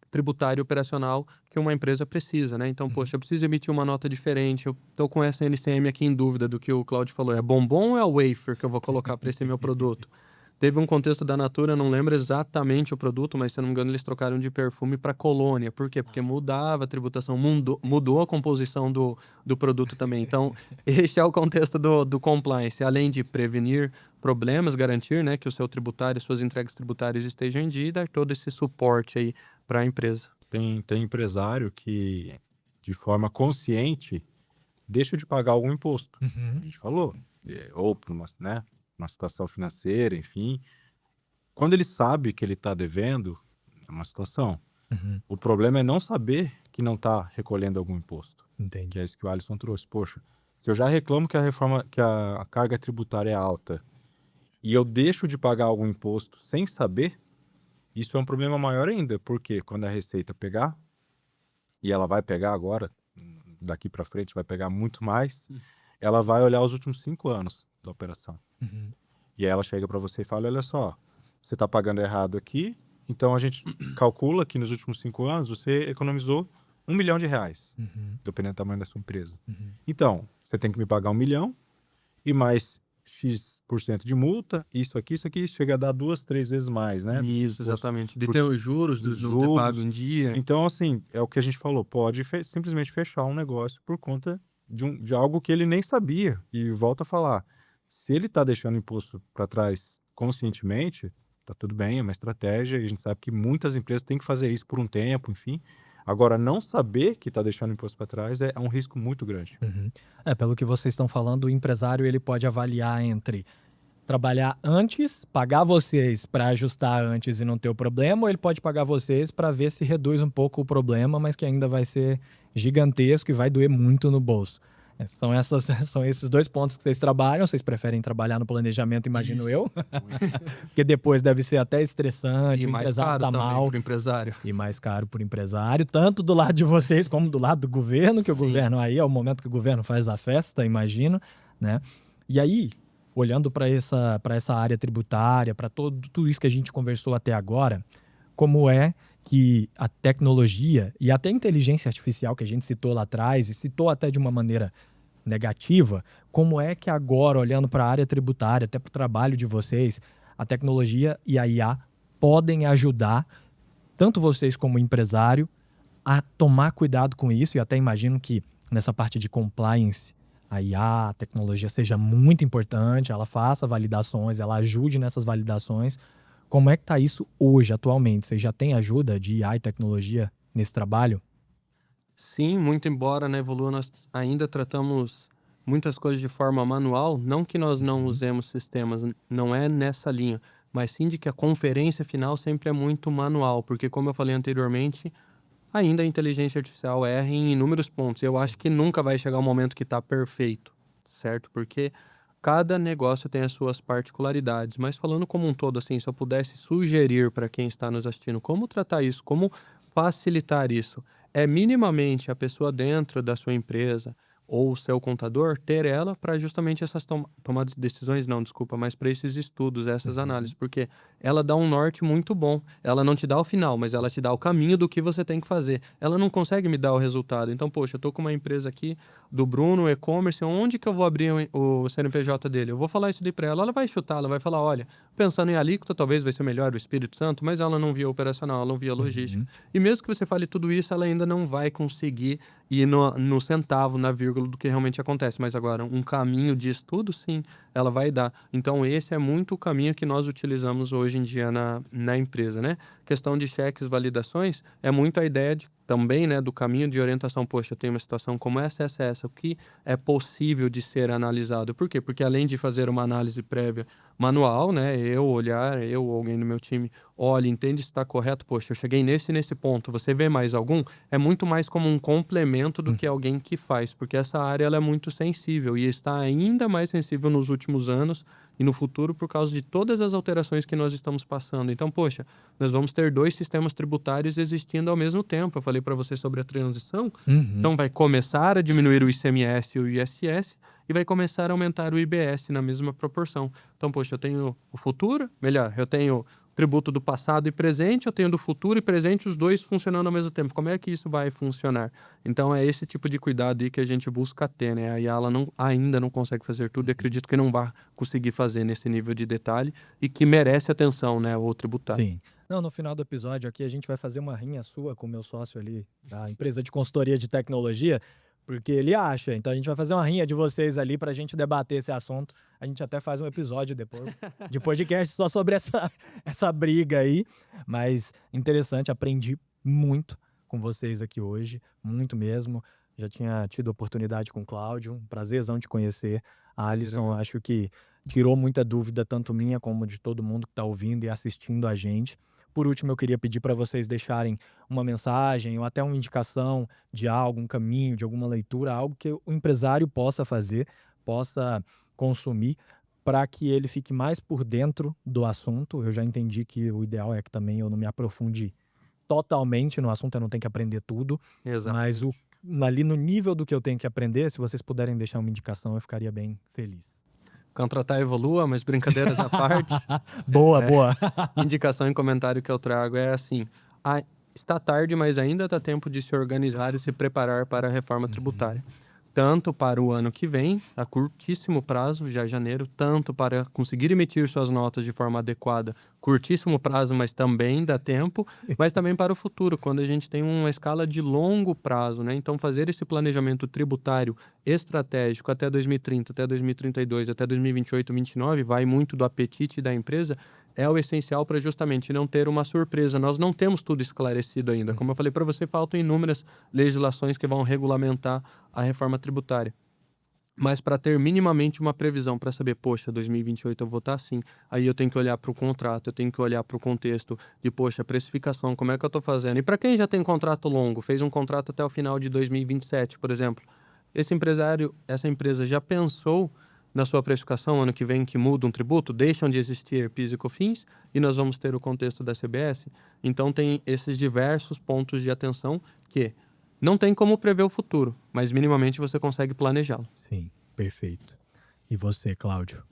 tributário operacional que uma empresa precisa, né? Então, poxa, eu preciso emitir uma nota diferente, eu tô com essa NCM aqui em dúvida do que o Claudio falou, é bombom ou é wafer que eu vou colocar para esse meu produto? Teve um contexto da Natura, não lembro exatamente o produto, mas se eu não me engano eles trocaram de perfume para colônia. Por quê? Porque mudava a tributação, mudou a composição do produto também. Então, este é o contexto do compliance. Além de prevenir problemas, garantir, né, que o seu tributário, suas entregas tributárias estejam em dia e dar todo esse suporte aí para a empresa. Tem empresário que, de forma consciente, deixa de pagar algum imposto. A gente falou. Ou por uma, né, uma situação financeira, enfim. Quando ele sabe que ele está devendo, é uma situação. O problema é não saber que não está recolhendo algum imposto. Entendi. Que é isso que o Alisson trouxe. Poxa, se eu já reclamo que a carga tributária é alta e eu deixo de pagar algum imposto sem saber, isso é um problema maior ainda, porque quando a Receita pegar, e ela vai pegar agora, daqui para frente vai pegar muito mais, ela vai olhar os últimos 5 anos da operação. E aí ela chega para você e fala, olha só, você está pagando errado aqui, então a gente calcula que nos últimos 5 anos você economizou R$1 milhão, dependendo do tamanho da sua empresa. Então, você tem que me pagar 1 milhão e mais X% de multa, isso aqui, chega a dar 2, 3 vezes mais, né? Isso, exatamente. De ter os juros, do ter pago em dia. Então, assim, é o que a gente falou, pode simplesmente fechar um negócio por conta de algo que ele nem sabia. E volta a falar, se ele está deixando imposto para trás conscientemente, tá tudo bem, é uma estratégia, e a gente sabe que muitas empresas têm que fazer isso por um tempo, enfim. Agora, não saber que está deixando imposto para trás é um risco muito grande. Pelo que vocês estão falando, o empresário ele pode avaliar entre trabalhar antes, pagar vocês para ajustar antes e não ter o problema, ou ele pode pagar vocês para ver se reduz um pouco o problema, mas que ainda vai ser gigantesco e vai doer muito no bolso. São esses dois pontos que vocês trabalham. Vocês preferem trabalhar no planejamento, imagino eu. Porque depois deve ser até estressante, E o mais empresário caro tá também mal. pro empresário. E mais caro por empresário, tanto do lado de vocês como do lado do governo, que o Sim. governo aí é o momento que o governo faz a festa, imagino, né? E aí, olhando para essa área tributária, para tudo isso que a gente conversou até agora, como é que a tecnologia e até a inteligência artificial que a gente citou lá atrás, e citou até de uma maneira negativa, como é que agora, olhando para a área tributária, até para o trabalho de vocês, a tecnologia e a IA podem ajudar tanto vocês como empresário a tomar cuidado com isso, e até imagino que nessa parte de compliance, a IA, a tecnologia seja muito importante, ela faça validações, ela ajude nessas validações. Como é que está isso hoje, atualmente? Vocês já têm ajuda de IA e tecnologia nesse trabalho? Sim, muito embora na Evolua nós ainda tratamos muitas coisas de forma manual, não que nós não usemos sistemas, não é nessa linha, mas sim de que a conferência final sempre é muito manual, porque como eu falei anteriormente, ainda a inteligência artificial erra em inúmeros pontos. Eu acho que nunca vai chegar um momento que está perfeito, certo? Porque cada negócio tem as suas particularidades, mas falando como um todo, assim, se eu pudesse sugerir para quem está nos assistindo como tratar isso, como facilitar isso, é minimamente a pessoa dentro da sua empresa ou o seu contador ter ela para justamente essas tomadas de decisões, não, desculpa, mas para esses estudos, essas análises, porque ela dá um norte muito bom. Ela não te dá o final, mas ela te dá o caminho do que você tem que fazer. Ela não consegue me dar o resultado. Então, poxa, eu tô com uma empresa aqui do Bruno, e-commerce, onde que eu vou abrir o CNPJ dele? Eu vou falar isso daí para ela, ela vai chutar, ela vai falar, olha, pensando em alíquota, talvez vai ser melhor o Espírito Santo, mas ela não via operacional, ela não via logística. E mesmo que você fale tudo isso, ela ainda não vai conseguir ir no centavo, na vírgula do que realmente acontece. Mas agora, um caminho de estudo, sim, ela vai dar. Então, esse é muito o caminho que nós utilizamos hoje em dia na empresa, né? Questão de cheques, validações, é muito a ideia também, né, do caminho de orientação. Poxa, eu tenho uma situação como essa, o que é possível de ser analisado. Por quê? Porque além de fazer uma análise prévia manual, né, eu ou alguém do meu time, olha, entende se está correto, poxa, eu cheguei nesse ponto, você vê mais algum? É muito mais como um complemento do que alguém que faz, porque essa área ela é muito sensível e está ainda mais sensível nos últimos anos e no futuro por causa de todas as alterações que nós estamos passando. Então, poxa, nós vamos ter 2 sistemas tributários existindo ao mesmo tempo. Eu falei para você sobre a transição, então vai começar a diminuir o ICMS e o ISS e vai começar a aumentar o IBS na mesma proporção. Então, poxa, eu tenho o futuro, melhor, eu tenho tributo do passado e presente, eu tenho do futuro e presente, os dois funcionando ao mesmo tempo. Como é que isso vai funcionar? Então, é esse tipo de cuidado aí que a gente busca ter, né? A IA ela ainda não consegue fazer tudo e acredito que não vai conseguir fazer nesse nível de detalhe e que merece atenção, né? O tributário. Sim. Não, no final do episódio aqui a gente vai fazer uma rinha sua com o meu sócio ali da empresa de consultoria de tecnologia, porque ele acha. Então a gente vai fazer uma rinha de vocês ali pra gente debater esse assunto. A gente até faz um episódio depois de podcast só sobre essa briga aí. Mas interessante, aprendi muito com vocês aqui hoje, muito mesmo. Já tinha tido oportunidade com o Cláudio, um prazerzão de conhecer. A Alisson, acho que tirou muita dúvida, tanto minha como de todo mundo que está ouvindo e assistindo a gente. Por último, eu queria pedir para vocês deixarem uma mensagem ou até uma indicação de algo, um caminho, de alguma leitura, algo que o empresário possa fazer, possa consumir, para que ele fique mais por dentro do assunto. Eu já entendi que o ideal é que também eu não me aprofunde totalmente no assunto, eu não tenho que aprender tudo, Exato. mas ali no nível do que eu tenho que aprender, se vocês puderem deixar uma indicação, eu ficaria bem feliz. Contratar Evolua, mas brincadeiras à parte. Boa, boa. Indicação em comentário que eu trago é assim: está tarde, mas ainda dá tempo de se organizar e se preparar para a reforma tributária. Tanto para o ano que vem, a curtíssimo prazo, já janeiro, tanto para conseguir emitir suas notas de forma adequada, curtíssimo prazo, mas também dá tempo, mas também para o futuro, quando a gente tem uma escala de longo prazo, né? Então, fazer esse planejamento tributário estratégico até 2030, até 2032, até 2028, 2029, vai muito do apetite da empresa, é o essencial para justamente não ter uma surpresa. Nós não temos tudo esclarecido ainda. Como eu falei para você, faltam inúmeras legislações que vão regulamentar a reforma tributária. Mas para ter minimamente uma previsão, para saber, poxa, 2028 eu vou estar assim, aí eu tenho que olhar para o contrato, eu tenho que olhar para o contexto de, poxa, precificação, como é que eu estou fazendo? E para quem já tem contrato longo, fez um contrato até o final de 2027, por exemplo, esse empresário, essa empresa já pensou na sua precificação ano que vem que muda um tributo, deixam de existir PIS e COFINS e nós vamos ter o contexto da CBS. Então tem esses diversos pontos de atenção que não tem como prever o futuro, mas minimamente você consegue planejá-lo. Sim, perfeito. E você, Cláudio?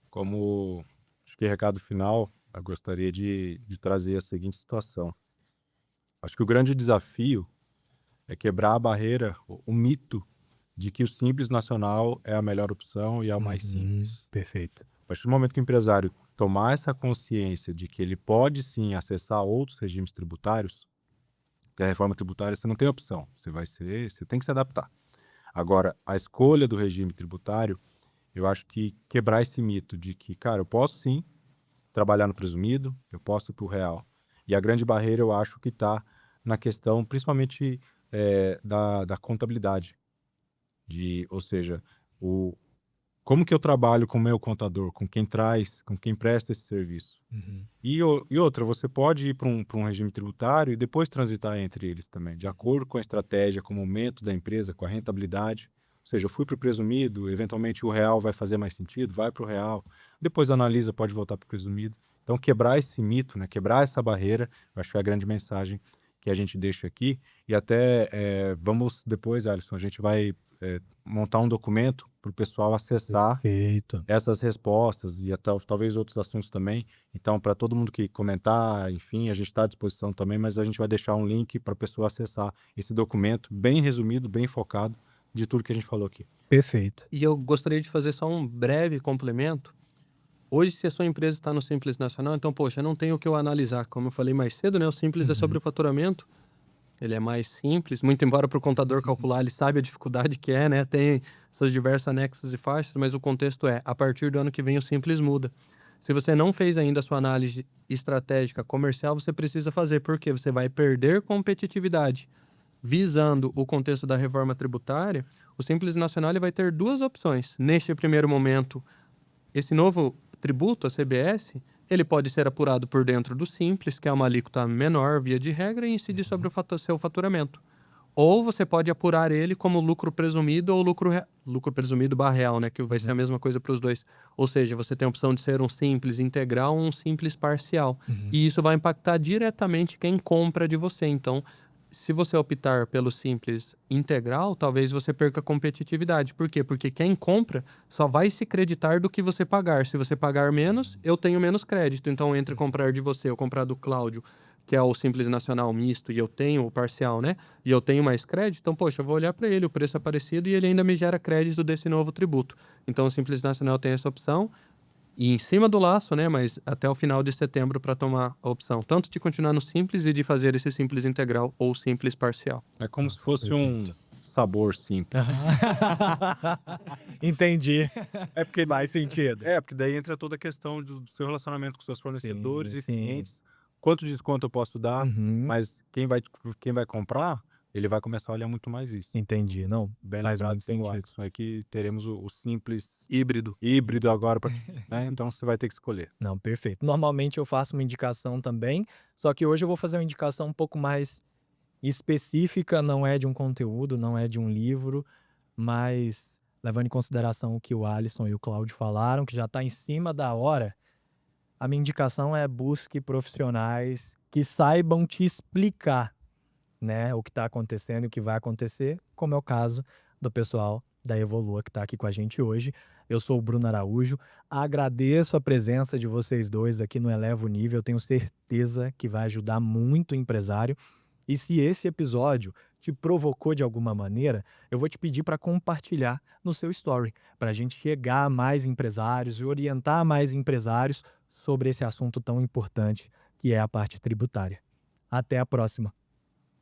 Como acho que recado final, eu gostaria de trazer a seguinte situação. Acho que o grande desafio é quebrar a barreira, o mito de que o Simples Nacional é a melhor opção e é o mais simples. Perfeito. A partir do momento que o empresário tomar essa consciência de que ele pode sim acessar outros regimes tributários, porque a reforma tributária você não tem opção, você tem que se adaptar. Agora, a escolha do regime tributário, eu acho que quebrar esse mito de que, cara, eu posso sim trabalhar no presumido, eu posso ir para o real. E a grande barreira eu acho que está na questão, principalmente da contabilidade. Ou seja, como que eu trabalho com o meu contador, com quem presta esse serviço. E outra, você pode ir para um regime tributário e depois transitar entre eles também, de acordo com a estratégia, com o momento da empresa, com a rentabilidade. Ou seja, eu fui para o presumido, eventualmente o real vai fazer mais sentido, vai para o real, depois analisa, pode voltar para o presumido. Então, quebrar esse mito, né, quebrar essa barreira, eu acho que é a grande mensagem que a gente deixa aqui. E até vamos depois, Alisson, a gente vai montar um documento para o pessoal acessar Perfeito. essas respostas e até, talvez outros assuntos também. Então, para todo mundo que comentar, enfim, a gente está à disposição também, mas a gente vai deixar um link para a pessoa acessar esse documento bem resumido, bem focado de tudo que a gente falou aqui. Perfeito. E eu gostaria de fazer só um breve complemento. Hoje, se a sua empresa está no Simples Nacional, então, poxa, não tem o que eu analisar. Como eu falei mais cedo, né? O Simples é sobre o faturamento. Ele é mais simples, muito embora para o contador calcular, ele sabe a dificuldade que é, né? Tem seus diversos anexos e faixas, mas o contexto é, a partir do ano que vem o Simples muda. Se você não fez ainda a sua análise estratégica comercial, você precisa fazer, porque você vai perder competitividade. Visando o contexto da reforma tributária, o Simples Nacional ele vai ter duas opções. Neste primeiro momento, esse novo tributo, a CBS, ele pode ser apurado por dentro do Simples, que é uma alíquota menor, via de regra, e incidir sobre o seu faturamento. Ou você pode apurar ele como lucro presumido ou lucro presumido / real, né? Que vai ser a mesma coisa para os dois. Ou seja, você tem a opção de ser um Simples integral ou um Simples parcial. E isso vai impactar diretamente quem compra de você. Então, se você optar pelo Simples integral, talvez você perca competitividade. Por quê? Porque quem compra só vai se creditar do que você pagar. Se você pagar menos, eu tenho menos crédito. Então, entre comprar de você ou comprar do Cláudio, que é o Simples Nacional misto, e eu tenho o parcial, né? E eu tenho mais crédito, então, poxa, eu vou olhar para ele, o preço é parecido e ele ainda me gera crédito desse novo tributo. Então, o Simples Nacional tem essa opção. E em cima do laço, né, mas até o final de setembro para tomar a opção, tanto de continuar no Simples e de fazer esse Simples integral ou Simples parcial. É como se fosse um sabor simples. Entendi. É porque Faz sentido. porque daí entra toda a questão do seu relacionamento com seus fornecedores e sim. clientes. Quanto desconto eu posso dar, mas quem vai comprar, ele vai começar a olhar muito mais isso. Entendi. Não, Bem faz lembrado, muito sim, sentido. Watson, é que teremos o simples Híbrido. híbrido agora, né? Então você vai ter que escolher. Não, perfeito. Normalmente eu faço uma indicação também, só que hoje eu vou fazer uma indicação um pouco mais específica, não é de um conteúdo, não é de um livro, mas levando em consideração o que o Alisson e o Cláudio falaram, que já está em cima da hora, a minha indicação é busque profissionais que saibam te explicar, né, o que está acontecendo e o que vai acontecer, como é o caso do pessoal da Evolua que está aqui com a gente hoje. Eu sou o Bruno Araújo, agradeço a presença de vocês dois aqui no Eleva o Nível, tenho certeza que vai ajudar muito o empresário. E se esse episódio te provocou de alguma maneira, eu vou te pedir para compartilhar no seu story, para a gente chegar a mais empresários e orientar mais empresários sobre esse assunto tão importante que é a parte tributária. Até a próxima!